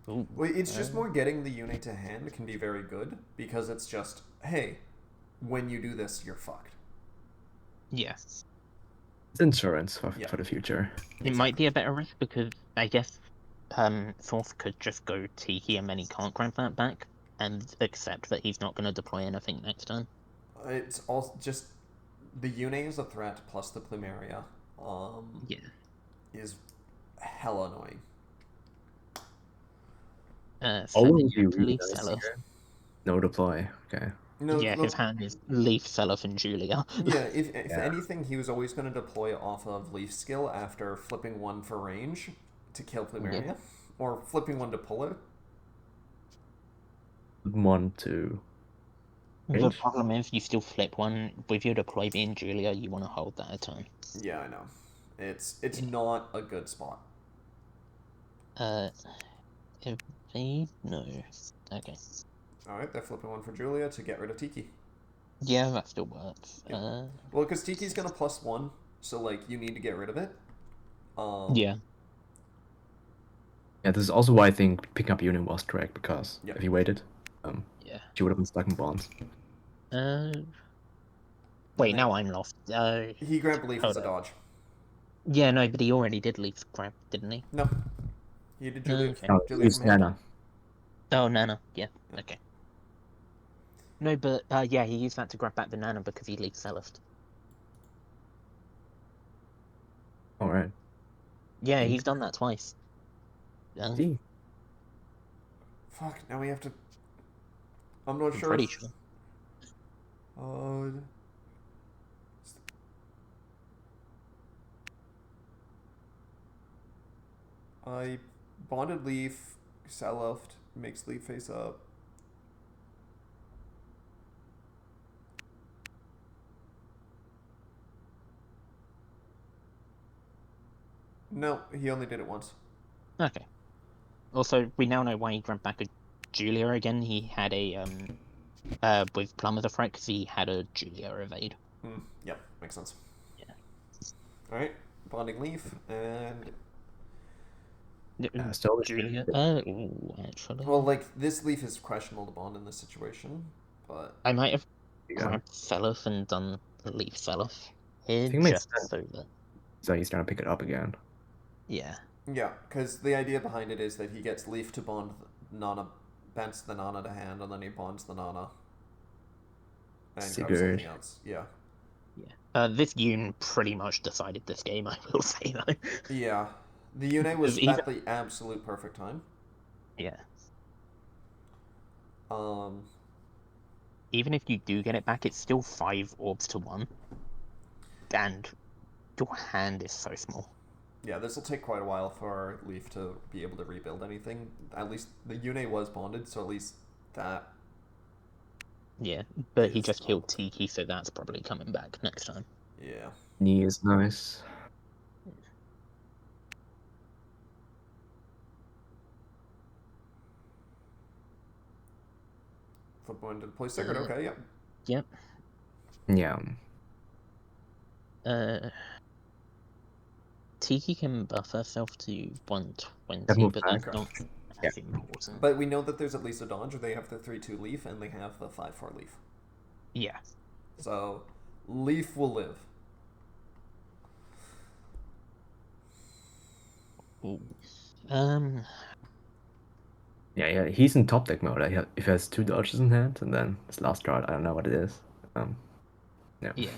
Ooh, Well, it's just more getting the Yune to hand can be very good, because it's just, hey, when you do this, you're fucked. yes. It's insurance for Yeah. the future. It might be a better risk because I guess Source could just go Tiki and then he can't grab that back and accept that he's not going to deploy anything next turn. It's also just the Yune is a threat plus the Plumeria. Yeah. Is hella annoying. Sending you to really Leaf nice Seller. here. No deploy. Okay. No, Yeah, his look, hand is Leaf Seller and Julia. yeah. If Yeah. anything, he was always going to deploy off of Leaf skill after flipping one for range to kill Plumeria, or flipping one to pull it. 1 to The range. problem is you still flip one with your deploy being Julia. You want to hold that a turn. Yeah, I know. It's not a good spot. Evade? No. Okay. All right, they're flipping one for Julia to get rid of Tiki. Yeah, that still works. Yep. Well, because Tiki's gonna +1, so like you need to get rid of it. Yeah. Yeah, this is also why I think picking up Union was correct, because Yep. if he waited, Yeah. she would have been stuck in bonds. Wait, now I'm lost. He grabbed Leaf as Hold a up. dodge. Yeah, no, but he already did Leaf grab, didn't he? No, he did Julia. Okay. No, Julia use from hand. Nana. Oh, Nana. Yeah. Yeah. Okay. No, but yeah, he used that to grab back the Nana because he Leaf Celest. Alright. Yeah, Okay. he's done that twice. See. Fuck. Now we have to. I'm not I'm sure. pretty sure. I bonded Leaf. Sell left makes Leaf face up. No, he only did it once. Okay. Also, we now know why he grabbed back a Julia again. He had a with Plum as a threat because he had a Julia evade. Yep, makes sense. Yeah. All right, bonding Leaf and Still. Julia. Ooh, actually. well, like this Leaf is questionable to bond in this situation, but I might have Yeah. grabbed Selif and done Leaf Selif I here think it makes just sense. so that. So he's trying to pick it up again. Yeah. yeah, because the idea behind it is that he gets Leaf to bond Nana, bends the Nana to hand, and then he bonds the Nana and grabs Sigurd. something else. Yeah. Yeah. This Yoon pretty much decided this game, I will say though. Yeah. The Yune was Even- at the absolute perfect time. Yeah. Um, Even if you do get it back, it's still 5 orbs to 1. And your hand is so small. yeah, this will take quite a while for Leaf to be able to rebuild anything. At least the Yune was bonded, so at least that. Yeah, but he Is just killed not- Tiki, so that's probably coming back next time. Yeah. Knee is nice. Flip one to play Sigurd, okay, yep. Yep. Yeah. Tiki can buff herself to 120, That move but back. that's not as important. But we know that there's at least a dodge, or they have the 3-2 Leaf, and they have the 5-4 Leaf. Yeah. So, Leaf will live. Ooh. Yeah, he's in top deck mode. If he has 2 dodges in hand, and then his last card, I don't know what it is. Yeah. Yeah.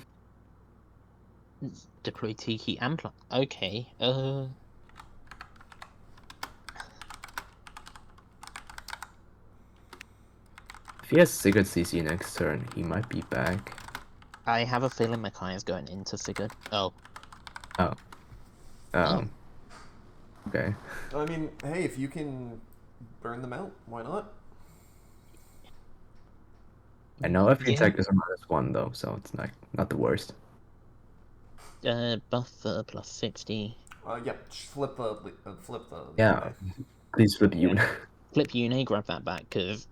Deploy Tiki and okay. If he has Sigurd CC next turn, he might be back. I have a feeling Makai is going into Sigurd. Oh. Okay. I mean, hey, if you can burn them out, why not? I know if Yeah. attack is a -1 though, so it's not the worst. Buffer plus 60. Yep, flip the Yeah. Please flip Yoon. Flip Uni, grab that back, because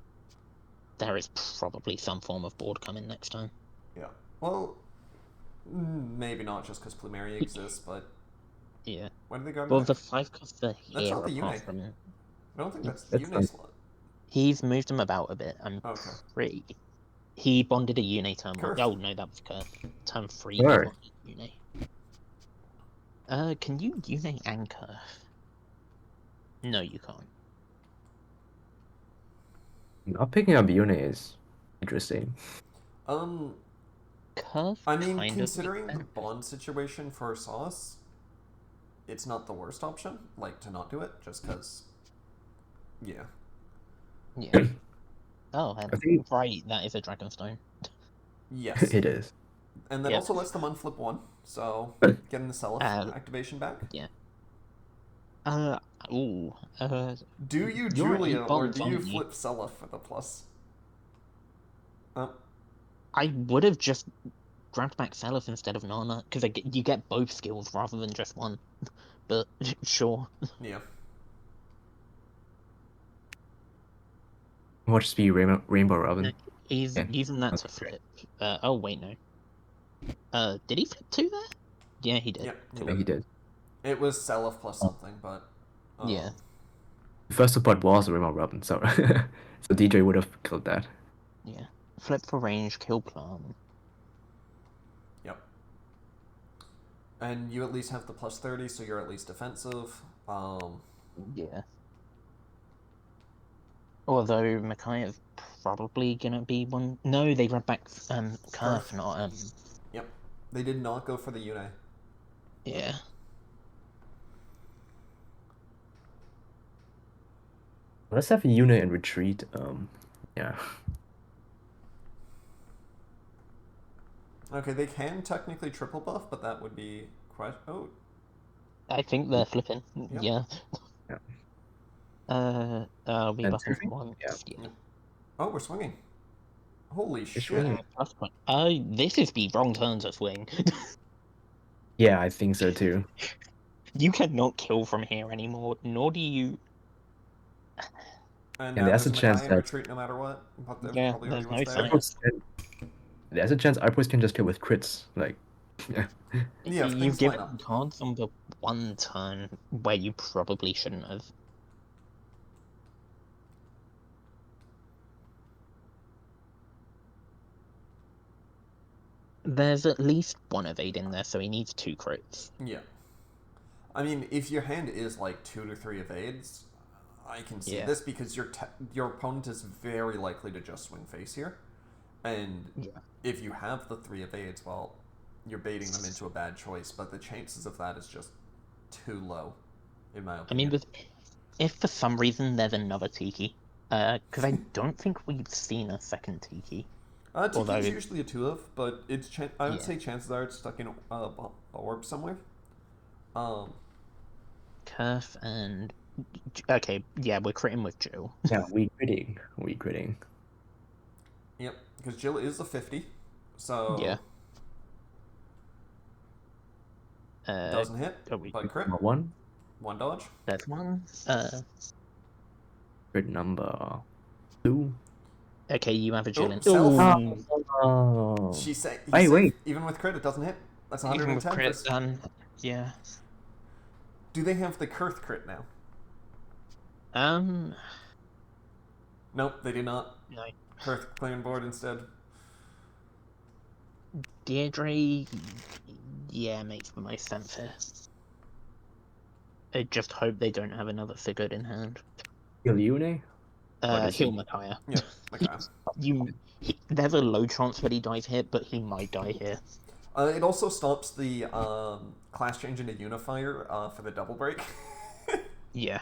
there is probably some form of board coming next time. Yeah. Well, maybe not just because Plumeria exists, but Yeah. when do they grab Well, back? the 5 costs are That's here not the apart Yune. from. I don't think that's the That's Yune not- slot. He's moved them about a bit. I'm Okay. pretty. He bonded a Uni turn 1. Curse. Oh, no, that was Curse. Turn 3, he Where? bonded Uni. Can you Uni and Curse? No, you can't. Not picking up Yune is interesting. Curve I mean, kind of considering makes the sense. bond situation for Sauce, it's not the worst option, like, to not do it, just because, yeah. Yeah. Oh, I think right, that is a Dragonstone. Yes. it is. And that Yep. also lets them unflip one, so getting the Self activation back. Yeah. Uh, ooh. Do you You're at Julia, 8 or bonds, do you aren't you? flip Self for the plus? I would have just grabbed back Seliph instead of Nana, because you get both skills rather than just one. But, sure. Yeah. Watch speed Rainbow No, Robin. he's Yeah. using that to That's great. flip. Oh, wait, no. Did he flip 2 there? Yeah, he did. Yep, he Cool. Yeah, he did. did. It was Self plus something, but... Yeah. The first support was Rainbow Robin, so so DJ would have killed that. Yeah. Flip for range, kill plant. Yep. And you at least have the plus 30, so you're at least defensive. Yeah. Although Micaiah's probably gonna be one. No, they grabbed back Curve, Kurth. not Yep. They did not go for the Yune. Yeah. Let's have a unit and retreat. Yeah. Okay, they can technically triple buff, but that would be quite... Oh, I think they're flipping. Yep. Yeah. Yeah. I'll be And buffing for surfing? one. Yeah. Yeah. oh, we're swinging. Holy It's shit. swinging. Plus point. This is the wrong turn to swing. Yeah, I think so too. You cannot kill from here anymore, nor do you. And And now there's there's a a chance Makai in that retreat no matter what, but there Yeah, probably already there's was no there. science. There's a chance Oiprocs can just kill with crits. Like, yeah. Yeah, if You've things line given up. cards on the one turn where you probably shouldn't have. There's at least one evade in there, so he needs 2 crits. Yeah. I mean, if your hand is like 2 to 3 evades, I can see Yeah. this because your opponent is very likely to just swing face here. And Yeah. if you have the 3 evades, well, you're baiting them into a bad choice, but the chances of that is just too low, in my I mean, opinion. if for some reason there's another Tiki, because I don't think we've seen a second Tiki. Tiki although- is usually a 2 of, but it's I would Yeah. say chances are it's stuck in a orb somewhere. Kerf and okay, yeah, we're critting with Jill. Yeah, we critting. We critting. Yep, because Jill is a 50, so Yeah. doesn't hit, but crit. Number 1. 1 dodge. There's one. Crit number 2. Okay, you have a Jill in. Self. Ooh, Oh. She say, Wait. even with crit, it doesn't hit. That's even with 110. crit done. Yeah. Do they have the Kurth crit now? Nope, they do not. No. Kurth clearing board instead. Deirdre, yeah, makes the most sense here. I just hope they don't have another figure in hand. Yune? Heal Micaiah. Yeah, okay. There's a low chance that he dies here, but he might die here. It also stops the class change into Unifier for the double break. Yeah.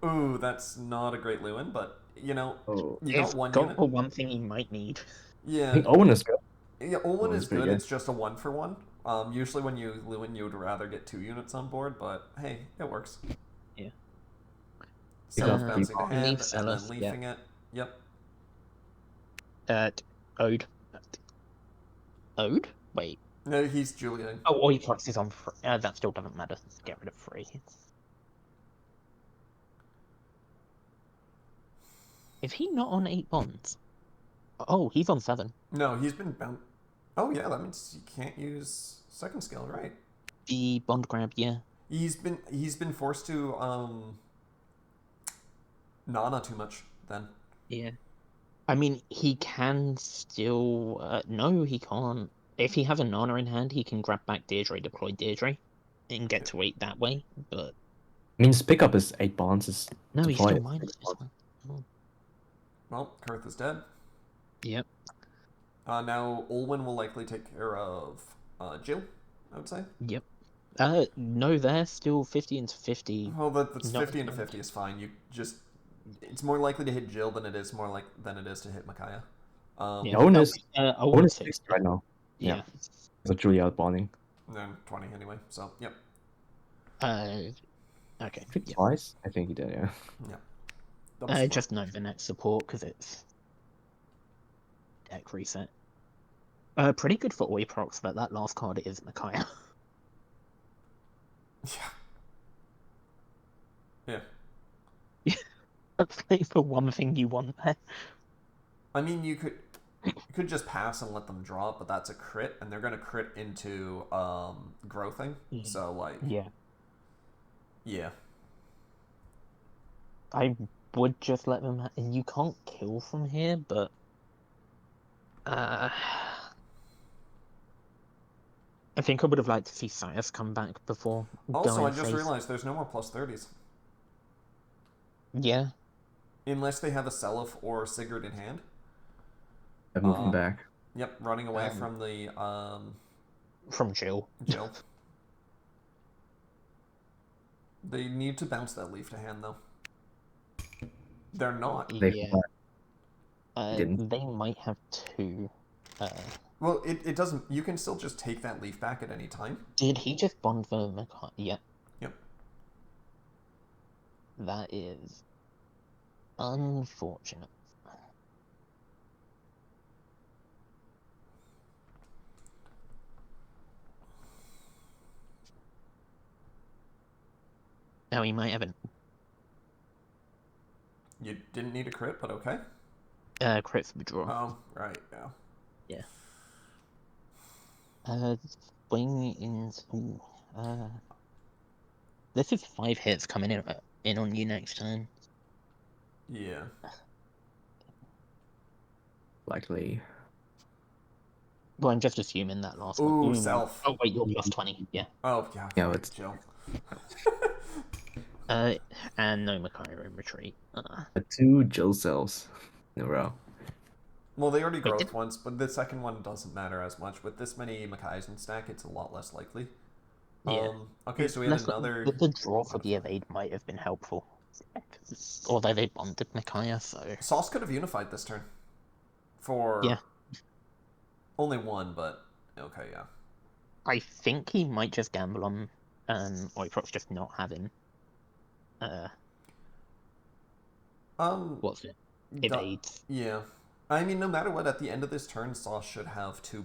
Ooh, that's not a great Lewin, but, you know, Oh. you got one unit. For one thing he might need. Yeah. I think Owen is good. Yeah, Olin is pretty good. good. It's just a 1-for-1. Usually when you Lewin, you would rather get 2 units on board, but hey, it works. Yeah. Self got bouncing to leave hand and Seliph, then leafing it. Yep. Ode. Ode? Wait. No, he's Julian. Oh, Oiprocs is on free. That still doesn't matter. Let's get rid of free. Is he not on 8 bonds? Oh, he's on 7. No, he's been bound. Oh yeah, that means you can't use second skill, right? The bond grab, yeah. He's been forced to Nana too much then. Yeah. I mean, he can still. No, he can't. If he has a Nana in hand, he can grab back Deirdre, deploy Deirdre, and get to 8 that way. But Means pickup is 8 bonds. Is no, he's deploy still it. minus this one. Oh. Well, Kurth is dead. Yep. Now Olwen will likely take care of Jill, I would say. Yep. No, they're still 50 into 50. Well, that's Not 50 into 50 is fine. You just it's more likely to hit Jill than it is to hit Micaiah. Yeah. Owen is Owen Owen is 60. fixed right now. Yeah. So Julia outbonding. Then 20 anyway. So yep. Okay. I think Yeah. twice. I think he did. Yeah. Yep. Double support. Just know the next support because it's deck reset. Pretty good for Oiprocs, but that last card is Micaiah. Yeah. That's like the one thing you want there. I mean, you could just pass and let them draw it, but that's a crit, and they're gonna crit into growthing. So like, Yeah. yeah. I would just let them. And you can't kill from here, but I think I would have liked to see Cyrus come back before Also, I going just face. realized there's no more +30s Yeah. unless they have a Seliph or Sigurd in hand. I moved him back. Yep, running away from the From Jill. Jill. They need to bounce that leaf to hand though. They're not. They Yeah. didn't. They might have two. Well, it doesn't. You can still just take that leaf back at any time. Did he just bond the Micaiah? Yep. Yep. That is unfortunate. Now he might have an You didn't need a crit, but okay. crit for the draw. Oh, right, yeah. Yeah. Swing into. This is 5 hits coming in on you next turn. Yeah. Likely. Well, I'm just assuming that last Ooh, one. self. Oh wait, you're +20. Yeah. Oh, yeah. Yeah, Right, it's Jill. And no Micaiah in retreat. 2 Jill cells in a row. Well, they already Wait, growth once, but the second one doesn't matter as much. With this many Micaiahs in stack, it's a lot less likely. Yeah. Okay, so we had another. The draw for the evade might have been helpful. Although they bonded Micaiah, so. Sauce could have unified this turn. For. Yeah. Only one, but. Okay, yeah. I think he might just gamble on Oiprocs just not having. What's it? Evades. Yeah. I mean, no matter what, at the end of this turn, Sauce should have two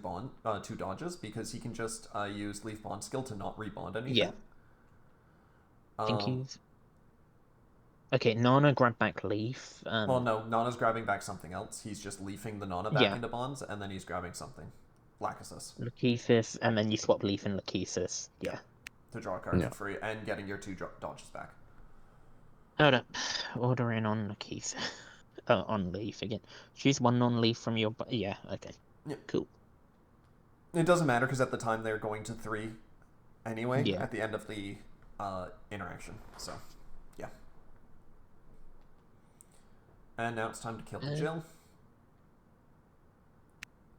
dodges because he can just use Leaf Bond skill to not rebond anything. Yeah. I think he's. Okay, Nana grab back Leaf. Well, no, Nana's grabbing back something else. He's just leafing the Nana back into bonds, and then he's grabbing something. Lachesis. Lachesis, and then you swap Leaf and Lachesis. Yeah. To draw a card for free, and getting your two dodges back. Hold up. Order in on Lachesis. On Leaf again. Choose one non-Leaf from your... Yeah, okay. Yeah. Cool. It doesn't matter, because at the time they're going to 3 anyway, Yeah. at the end of the interaction. So, yeah. And now it's time to kill the Jill.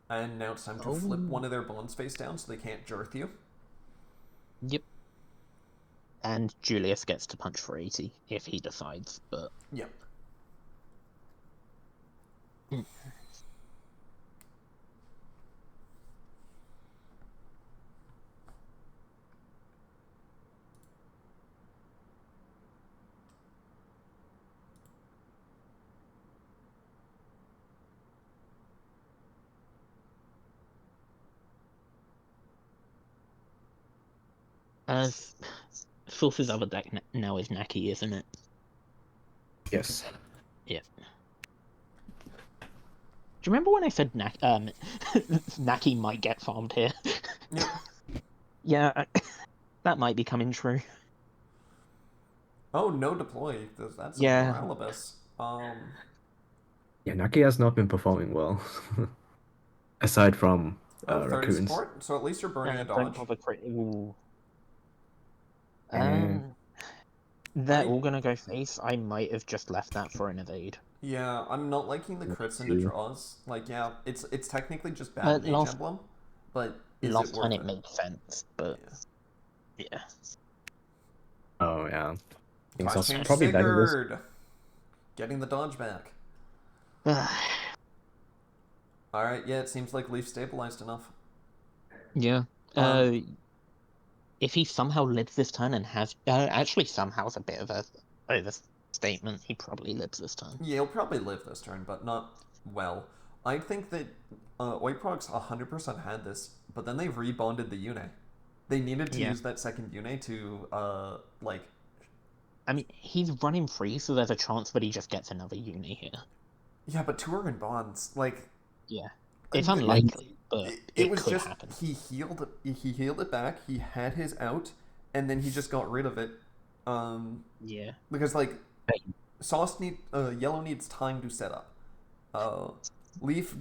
And now it's time to flip one of their bonds face down so they can't Jirth you. Yep. And Julius gets to punch for 80 if he decides, but... Yep. Filth's other deck now is Naki, isn't it? Yes. Yeah. Do you remember when I said Naki might get farmed here? Yep. Yeah, that might be coming true. Oh, no deploy. That's a Moralibus. Yeah, Naki has not been performing well. Aside from 30 raccoons. support? So at least you're burning a Don't dodge. bother crit. Ooh. And They're all gonna go face. I might have just left that for an evade. Yeah, I'm not liking the crits into too. draws. Like, yeah, it's technically just bad mage Last emblem, but is it last worth time it? it made sense, but yeah. Oh yeah. I think Class Sauce change probably better this. Sigurd! Getting the dodge back. Alright, yeah, it seems like Leaf stabilized enough. Yeah. Um, If he somehow lives this turn and has actually somehow is a bit of a overstatement. He probably lives this turn. Yeah, he'll probably live this turn, but not well. I think that Oiprocs 100% had this, but then they rebonded the Yune. They needed to Yeah. use that second Yune to, like... I mean, he's running free, so there's a chance that he just gets another uni here. Yeah, but 2 are in bonds. Like... Yeah. It's th- unlikely, but it it was could just happen. he healed it back. He had his out, and then he just got rid of it. Yeah. Because like yellow needs time to set up. Leaf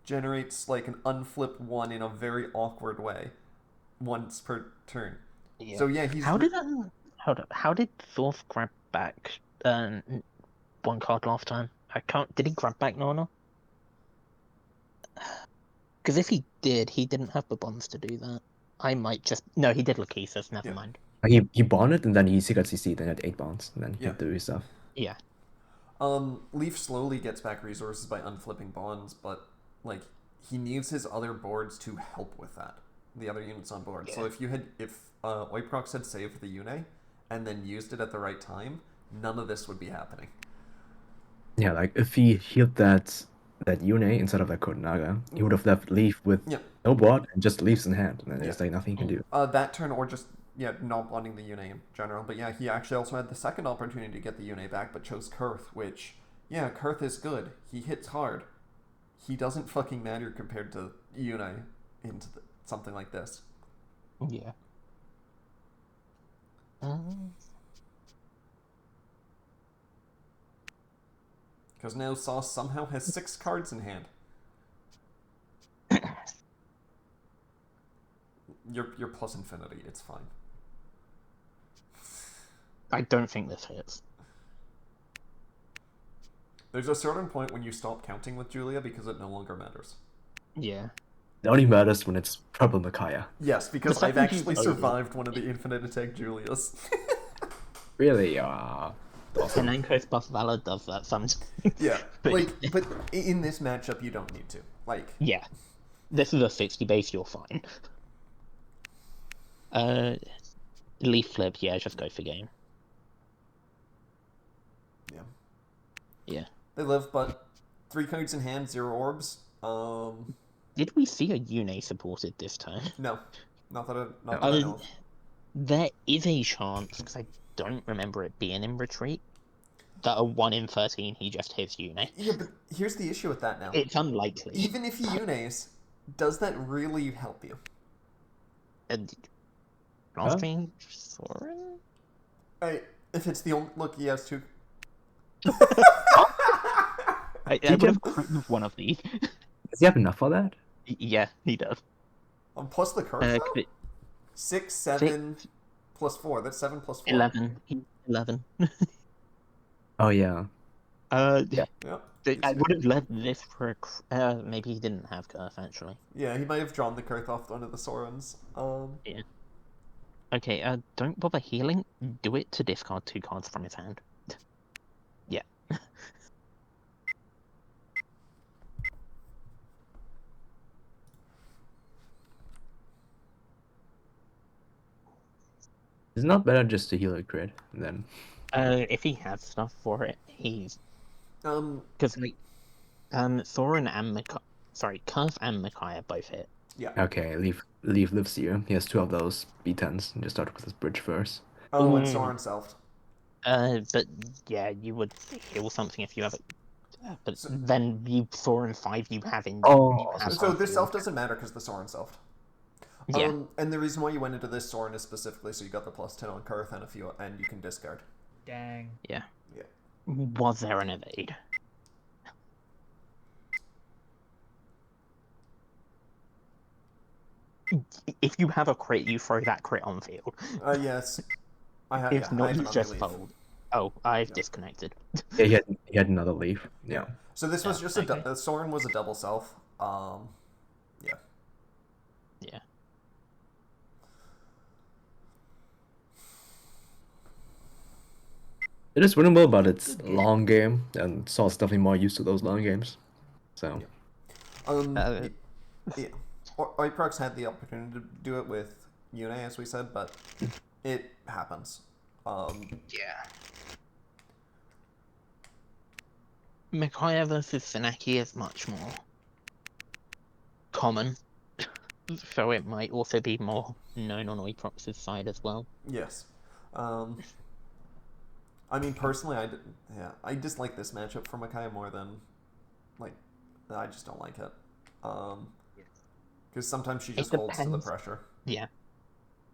generates like an unflip one in a very awkward way, once per turn. Yeah. So yeah, he's How did Thorf grab back one card last time? I can't. Did he grab back Nana? Because if he did, he didn't have the bonds to do that. I might just no. He did Lachesis. Never Yeah. mind. He bonded and then he got CC, then had 8 bonds, and then he Yeah. had to do his stuff. Yeah. Leaf slowly gets back resources by unflipping bonds, but like he needs his other boards to help with that. The other units on board. So Yeah. if Oiprocs had saved the Yune and then used it at the right time, none of this would be happening. Yeah, like if he healed that Yune instead of that Kodenaga, he would have left Leaf with Yeah. no board and just Leaves in hand, and then there's Yeah. like nothing he can do. That turn, or just not wanting the Yune in general. But yeah, he actually also had the second opportunity to get the Yune back, but chose Kurth, which Kurth is good. He hits hard. He doesn't fucking matter compared to Yune into something like this. Yeah. Because now Sauce somehow has 6 cards in hand. You're plus infinity. It's fine. I don't think this hits. There's a certain point when you stop counting with Julia because it no longer matters. Yeah. It only matters when it's Purple Micaiah. Yes, because The I've fact that actually he's survived one of the infinite attack Julias. Really? Penenko's buff Valor does that sometimes. Yeah, but but in this matchup you don't need to. Like, yeah. This is a 60 base, you're fine. Leaf flip, yeah, just go for game. Yeah. Yeah. They live, but 3 cards in hand, 0 orbs. Did we see a Yune supported this time? No. Not that I know of. There is a chance, because I don't remember it being in retreat, that a 1 in 13 he just hits Yune. Yeah, but here's the issue with that now. It's unlikely. Even if he Yunes, does that really help you? And Austrian Soren? If it's the only... Look, he has 2... I would have crit with one of these. Does he have enough for that? Yeah, he does. Plus the curse, 6, 7, plus 4. That's 7 plus 4. 11. 11. Oh, yeah. Yeah. I would have led this for maybe he didn't have Curse, actually. Yeah, he might have drawn the Kurth off one of the Sorens. Yeah. Okay, don't bother healing. Do it to discard 2 cards from his hand. Yeah. It's not better just to heal a crit, then. If he has stuff for it, he's... Because, like, Thorin and Curse and Micaiah both hit. Yeah. Okay, Leaf lives here. He has 2 of those B10s. And just start with his bridge first. Oh, and Soren selfed. But yeah, you would heal something if you have it. But then you 4 and 5 you have in. So this self doesn't matter because the Soren selfed. Yeah. And the reason why you went into this Soren is specifically so you got the plus 10 on Kurth and you can discard. Dang. Yeah. Yeah. Was there an evade? If you have a crit, you throw that crit on field. Yes. If not, I have you another just leaf. fold. Oh, I've Yeah. disconnected. Yeah, he had another leaf. Yeah. Yeah. So this was just okay. Soren was a double self. Yeah. Yeah. It is winnable, but it's a long game, and Saul's definitely more used to those long games. So. Yeah. Um. Uh, Yeah. Oiprocs had the opportunity to do it with Yune, as we said, but it happens. yeah. Micaiah versus Senaki is much more common, so it might also be more known on Oiprocs' side as well. Yes. Um. I mean, personally, I dislike this matchup for Micaiah more than, like, I just don't like it. Because sometimes she It just folds to the depends. pressure. Yeah.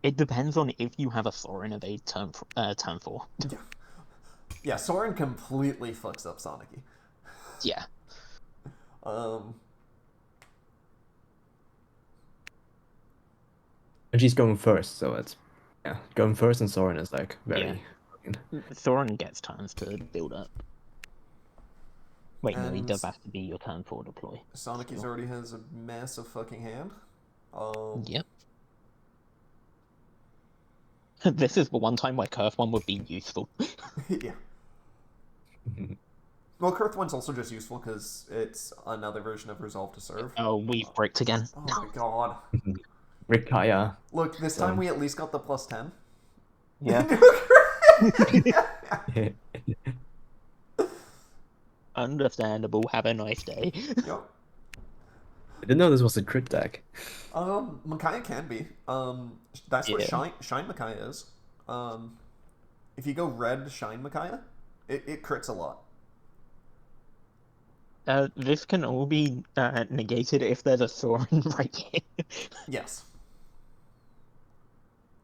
It depends on if you have a Thorin evade turn 4. Yeah. Yeah, Soren completely fucks up Sonicy. Yeah. Um. And she's going first, so it's going first, and Soren is like Yeah. very. Thorin gets turns to build up. Wait, no, he And does have to be your turn 4 deploy. Sonicy's still. already has a massive fucking hand. Yep. This is the one time where Curve 1 would be useful. Yeah. Well, Kurth one's also just useful because it's another version of Resolve to Serve. Oh, we've bricked again. Oh my god. Rikaya. Look, this time we at least got the plus 10. Yeah. Understandable. Have a nice day. Yep. I didn't know this was a crit deck. Micaiah can be. That's what Yeah. Shine Micaiah is. If you go red Shine Micaiah, it crits a lot. This can all be negated if there's a Thorin right here. Yes.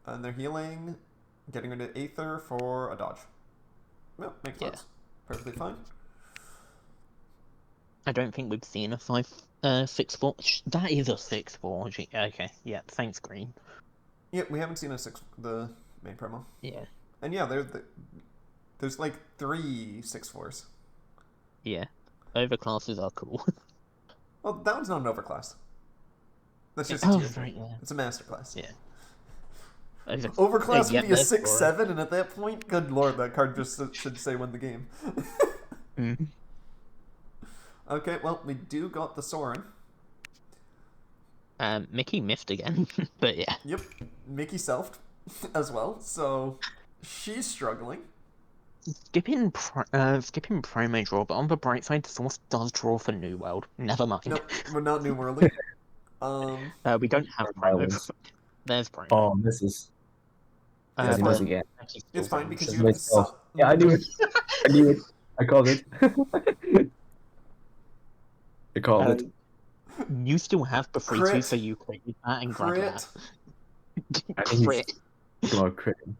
And they're healing, getting rid of Aether for a dodge. Well, makes sense. Perfectly fine. I don't think we've seen a 6/4. That is a 6/4. Okay, yeah, thanks, Green. Yeah, we haven't seen the main promo. Yeah. And yeah, there's like 3 6/4s. Yeah. Overclasses are cool. Well, that one's not an overclass. That's just a Oh, tier 3. right, yeah. It's a masterclass. Yeah. Overclass would be a that's 6/7, and at that point, good lord, that card just should say win the game. Mm. Okay, well, we do got the Soren. Mickey missed again, but yeah. Yep, Mickey selfed as well, so she's struggling. Skipping promo draw, but on the bright side, Source does draw for New World. Never mind. No, we're not New Worldly. We don't have promo. There's promo. Oh, this is. It's he fine. knows again. It's fine because Just you have makes sense. to Yeah, I knew it. I knew it. I called it. I called it. You still have the 3/2, Crit. so you created that and grab that. I think Crit. he's about critting.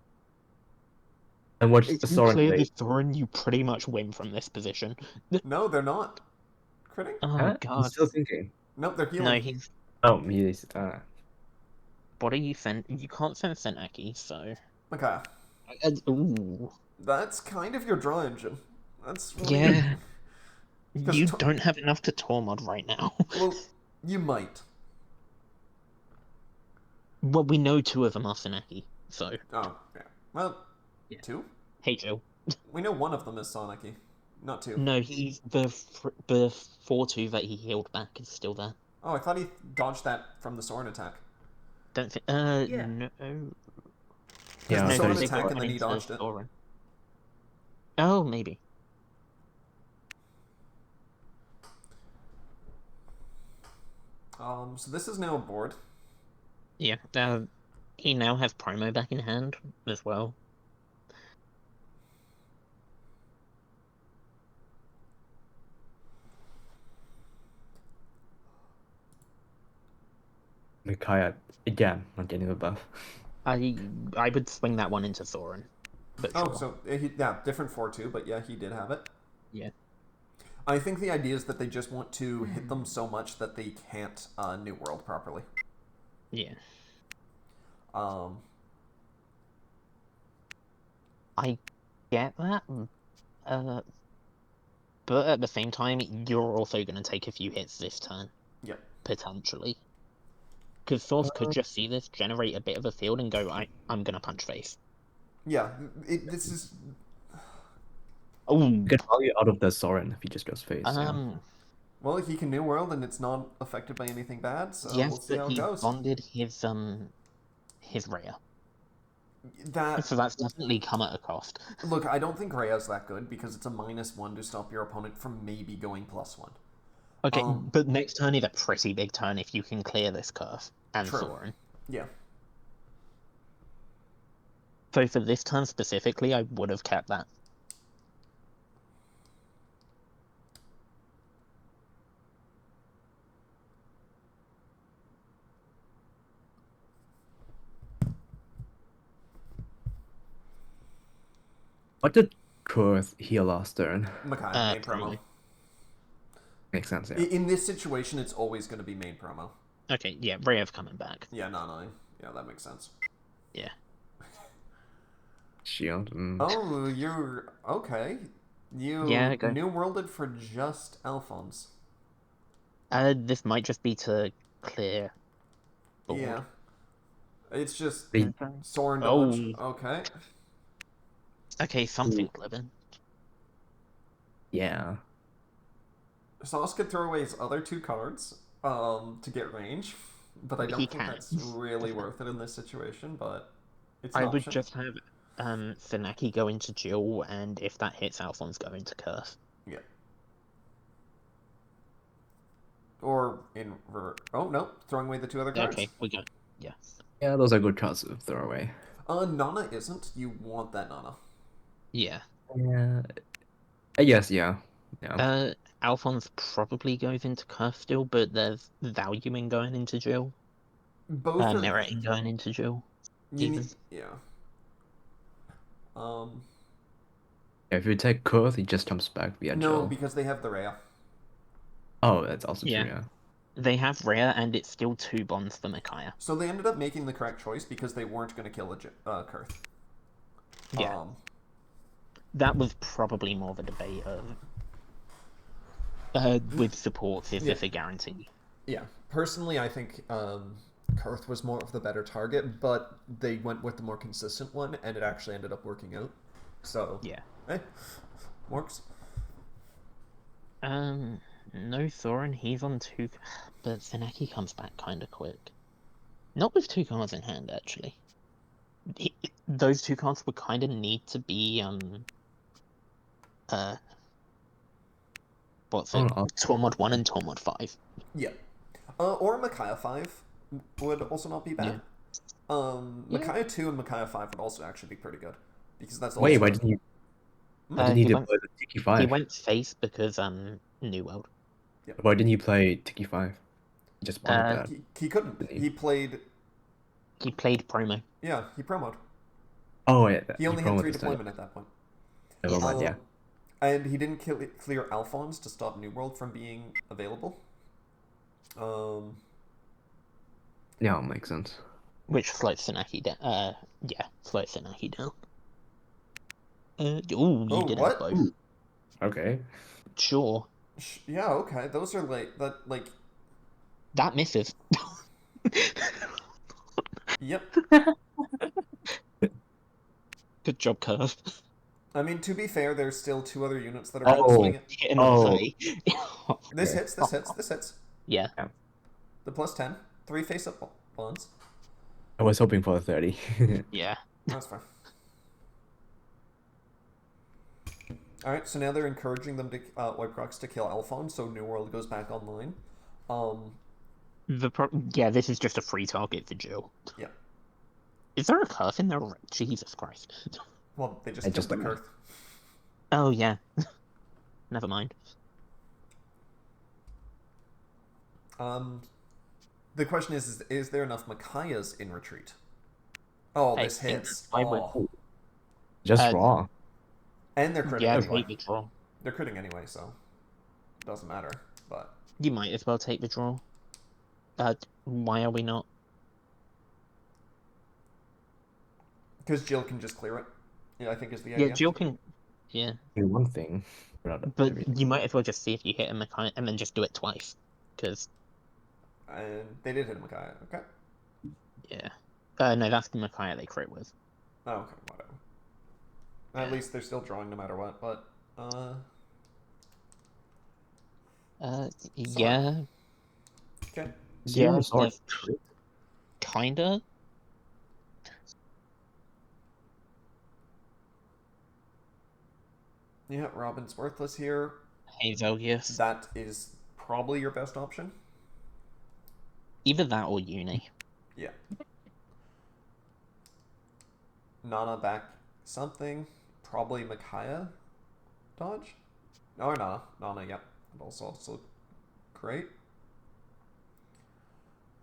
And watch If the you Soren clear the play. Thorin, you pretty much win from this position. No, they're not. Critting? Oh, Huh? God. He's still thinking. Nope, they're healing. No, he's... Oh, he is. What are you send? You can't send Senaki, so... Okay. Ooh. That's kind of your draw engine. That's weird. Yeah. 'Cause You don't have enough to Tormod right now. Well, you might. Well, we know 2 of them are Senaki, so... Oh, yeah. Well, Yeah. 2? Hey, Joe. We know one of them is Sonicy. Not 2. No, he's the 4/2 that he healed back is still there. Oh, I thought he dodged that from the Soren attack. Don't think... Yeah. No... Because Yeah, the I Soren thought he attack did. and then he dodged it. Thorin. Oh, maybe. So this is now a board. Yeah, he now has promo back in hand as well. Micaiah again, not getting the buff. I would swing that one into Thorin. But Oh, sure. so different 4-2, but yeah, he did have it. Yeah. I think the idea is that they just want to hit them so much that they can't New World properly. Yeah. I get that, but at the same time, you're also going to take a few hits this turn, Yep. potentially. Because Source could just see this, generate a bit of a field, and go, I'm going to punch face. Yeah, this is... Oh, You get value out of the Soren if he just goes face. Well, he can New World, and it's not affected by anything bad, so yes, we'll see but how it he goes. bonded his Rhea. That... So that's definitely come at a cost. Look, I don't think Rhea's that good, because it's a -1 to stop your opponent from maybe going +1. Okay, but next turn is a pretty big turn if you can clear this curve and True. Thorin. Yeah. So for this turn specifically, I would have kept that. What did Kurth heal last turn? Makai, main promo. Probably. Makes sense, yeah. In this situation, it's always going to be main promo. Okay, yeah, Rhea's coming back. Yeah, no. Yeah, that makes sense. Yeah. Shield. Oh, you're... Okay. You Yeah, go. New Worlded for just Alphonse. This might just be to clear board. Yeah. It's just Okay. Soren dodge. Oh. Okay. Okay, something living. Yeah. Sauce could throw away his other 2 cards to get range, but I don't think that's really worth it in this situation, but it's an I option. would just have Thanaki go into Jill, and if that hits, Alphonse go into Curse. Yeah. Or in... Oh, no. Throwing away the 2 other cards. Okay, we go. Yeah. Yeah, those are good cards to throw away. Nana isn't. You want that Nana. Yeah. Yeah. I guess, yeah. Alphonse probably goes into Curse still, but there's value in going into Jill. Both are... Merit in going into Jill. Yeah. If you take Kurth, he just comes back via No, Jill. because they have the Rhea. Oh, that's also Yeah. true, yeah. They have Rhea, and it's still 2 bonds for Micaiah. So they ended up making the correct choice because they weren't going to kill Kurth. Yeah. That was probably more of a debate of with supports, is this a guarantee? Yeah. Personally, I think Kurth was more of the better target, but they went with the more consistent one, and it actually ended up working out. So, yeah. Hey, works. No Thorin, he's on 2, but Thanaki comes back kind of quick. Not with 2 cards in hand, actually. Those 2 cards would kind of need to be, what's it? Tormod 1 and Tormod 5. Yeah. Or Micaiah 5 would also not be bad. Yeah. Micaiah 2 and Micaiah 5 would also actually be pretty good. Because that's also... Wait, why didn't you... Why didn't you play the Tiki 5? He went face because, New World. Yeah. Why didn't you play Tiki 5? He just wanted that. He couldn't. He played promo. Yeah, he promoed. Oh, yeah. He only had 3 deployment at that point. Never mind, yeah. And he didn't clear Alphonse to stop New World from being available. Yeah, makes sense. Which slows Thanaki down. Slows Thanaki down. You did what? have both. Okay. Sure. Yeah, okay. Those are That misses. Yep. Good job, Curve. I mean, to be fair, there's still 2 other units that are going to swing it. This hits. Yeah. The +10. 3 face-up bonds. I was hoping for a 30. Yeah. That's fine. Alright, so now they're encouraging them to Oiprocs to kill Alphonse, so New World goes back online. This is just a free target for Jill. Yeah. Is there a curve in there? Jesus Christ. Well, they just killed the Kurth. Oh, yeah. Never mind. The question is there enough Micaiahs in retreat? Oh, this hits. Just raw. And they're critting anyway. Take the draw. They're critting anyway, so it doesn't matter. But you might as well take the draw. Why are we not? Because Jill can just clear it. Yeah, I think is the Yeah, idea. Jill can. Yeah, Do one thing. Not but everything. you might as well just see if you hit a Makai and then just do it twice. Because, And they did hit a Micaiah. Okay. yeah. No, that's the Makai they crit with. Oh, okay, whatever. At Yeah. least they're still drawing no matter what, but sorry. Yeah. Okay. Zero Yeah, sword crit. kinda. Yeah, Robin's worthless here. Hey, Zelgius. That is probably your best option. Either that or Uni. Yeah. Nana back something. Probably Micaiah dodge. Or Nana. Nana, yep. Also great.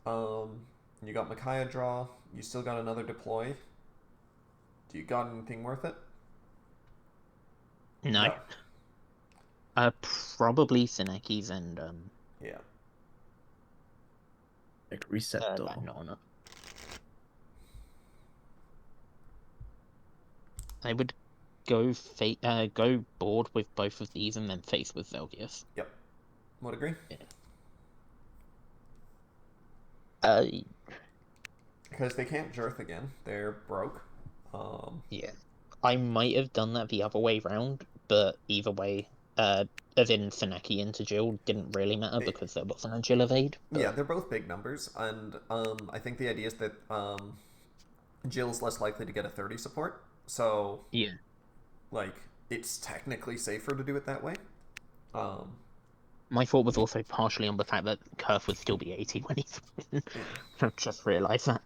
You got Micaiah draw. You still got another deploy. Do you got anything worth it? No. Probably Seneki's and Yeah. Like reset that though. Nana. I would go go board with both of these and then face with Zelgius. Yep. Would agree. Yeah. Because they can't Jirth again. They're broke. Yeah. I might have done that the other way round, but either way, as in Seneki into Jill didn't really matter because there wasn't a Jill evade. But... Yeah, they're both big numbers, and I think the idea is that Jill's less likely to get a 30 support, so yeah, like it's technically safer to do it that way. My thought was also partially on the fact that Kurth would still be 80 when he's win. I just realised that.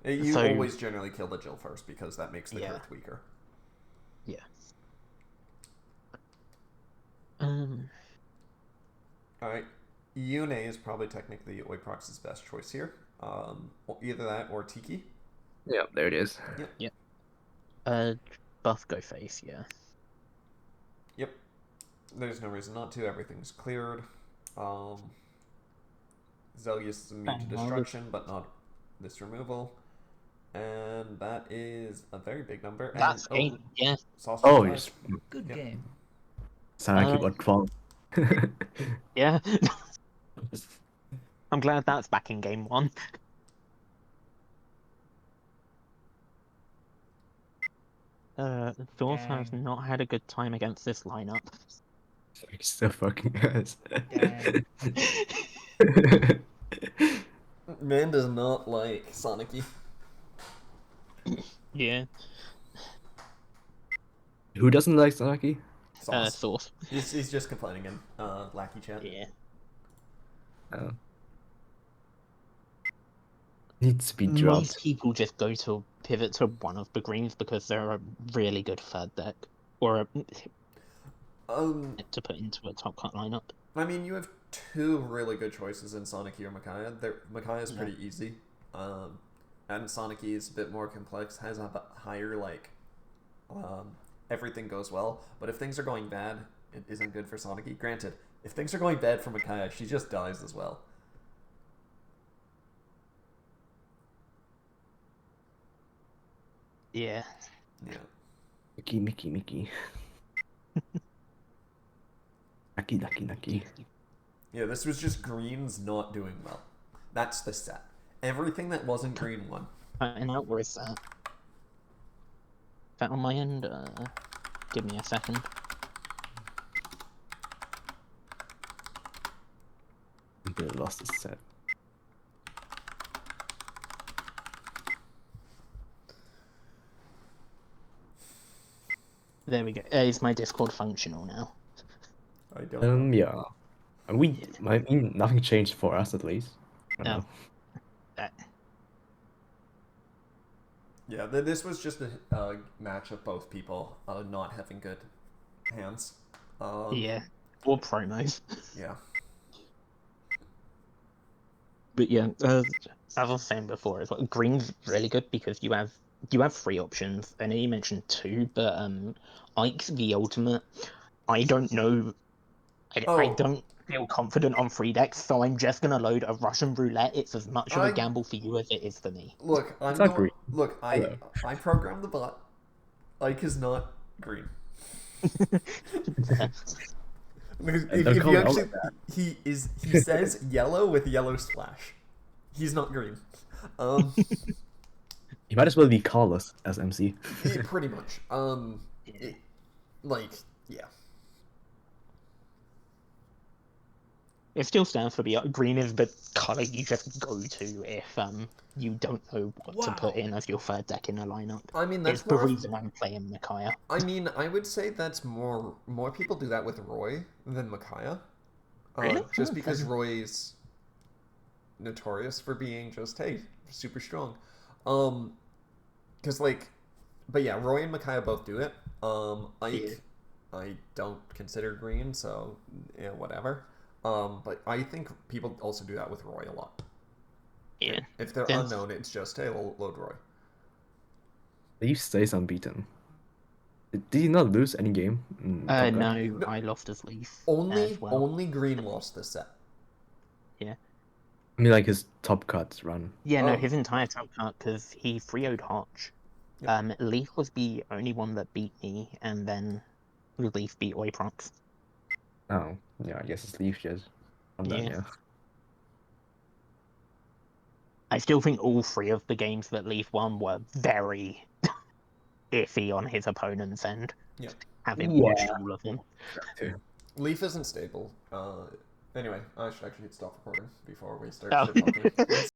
You always generally kill the Jill first because that makes the Kurth weaker. Yeah. Alright. Yune is probably technically Oiprocs' best choice here. Either that or Tiki. Yeah, there it is. Yep. Buff go face, yeah. Yep. There's no reason not to. Everything's cleared. Zelgius is immune to destruction, but not this removal. And that is a very big number. That's and, 8, yeah. Oh, yes. Good game. Sanaki got 12. Yeah. I'm glad that's back in game 1. Thorf has not had a good time against this lineup. He's still fucking ass. Man does not like Sonicy. Yeah. Who doesn't like Sanaki? Thorf. He's just complaining in Lackey chat. Yeah. Oh. Needs to be dropped. Most people just go to pivot to one of the greens because they're a really good third deck. Or to put into a top cut lineup. I mean, you have two really good choices in Sonicy or Micaiah. Micaiah is pretty easy. And Sonicy is a bit more complex, has a higher, like, everything goes well. But if things are going bad, it isn't good for Sonicy. Granted, if things are going bad for Micaiah, she just dies as well. Yeah. Yeah. Mickey. Lucky. Yeah, this was just greens not doing well. That's the set. Everything that wasn't green won. And out, where is that? That on my end? Give me a second. I lost the set. There we go. Is my Discord functional now? I don't know. Yeah. I mean, nothing changed for us at least. No. Yeah, this was just a match of both people not having good hands. Yeah. Or promos. Yeah. But yeah, as I was saying before, as well, green's really good because you have 3 options. I know you mentioned 2, but Ike's the ultimate. I don't know. I don't feel confident on 3 decks, so I'm just gonna load a Russian roulette. It's as much of a gamble for you as it is for me. Look, I programmed the bot. Ike is not green. Yeah. Because Don't if call you me out actually, like that. he says yellow with yellow splash. He's not green. Um, You might as well be Carlos as MC. pretty much. Like, yeah. It still stands for green is the color you just go to if you don't know what to put Wow. in as your third deck in a lineup. I mean, that's It's the more of, reason I'm playing Micaiah. I mean, I would say that's more people do that with Roy than Micaiah. Really? Just Oh, because fair. Roy's notorious for being just, hey, super strong. Because, like, but yeah, Roy and Micaiah both do it. Ike, Yeah. I don't consider green, so, yeah, whatever. But I think people also do that with Roy a lot. Yeah. If they're Then- unknown, it's just, hey, load Roy. He stays unbeaten. Did he not lose any game? In Top Gun? No, I lost as Leaf as well. Only green lost this set. Yeah. I mean, like his top cuts run. Yeah, no, Oh. his entire top cut because he 3-0'd Hotch. Yep. Leaf was the only one that beat me, and then Leaf beat Oiprocs. Oh, yeah, I guess it's Leaf just. I'm done, Yeah. yeah. I still think all 3 of the games that Leaf won were very iffy on his opponent's end. Yeah. Having watched all of them. Too. Leaf isn't stable. Anyway, I should actually hit stop recording before we start Oh. shit talking.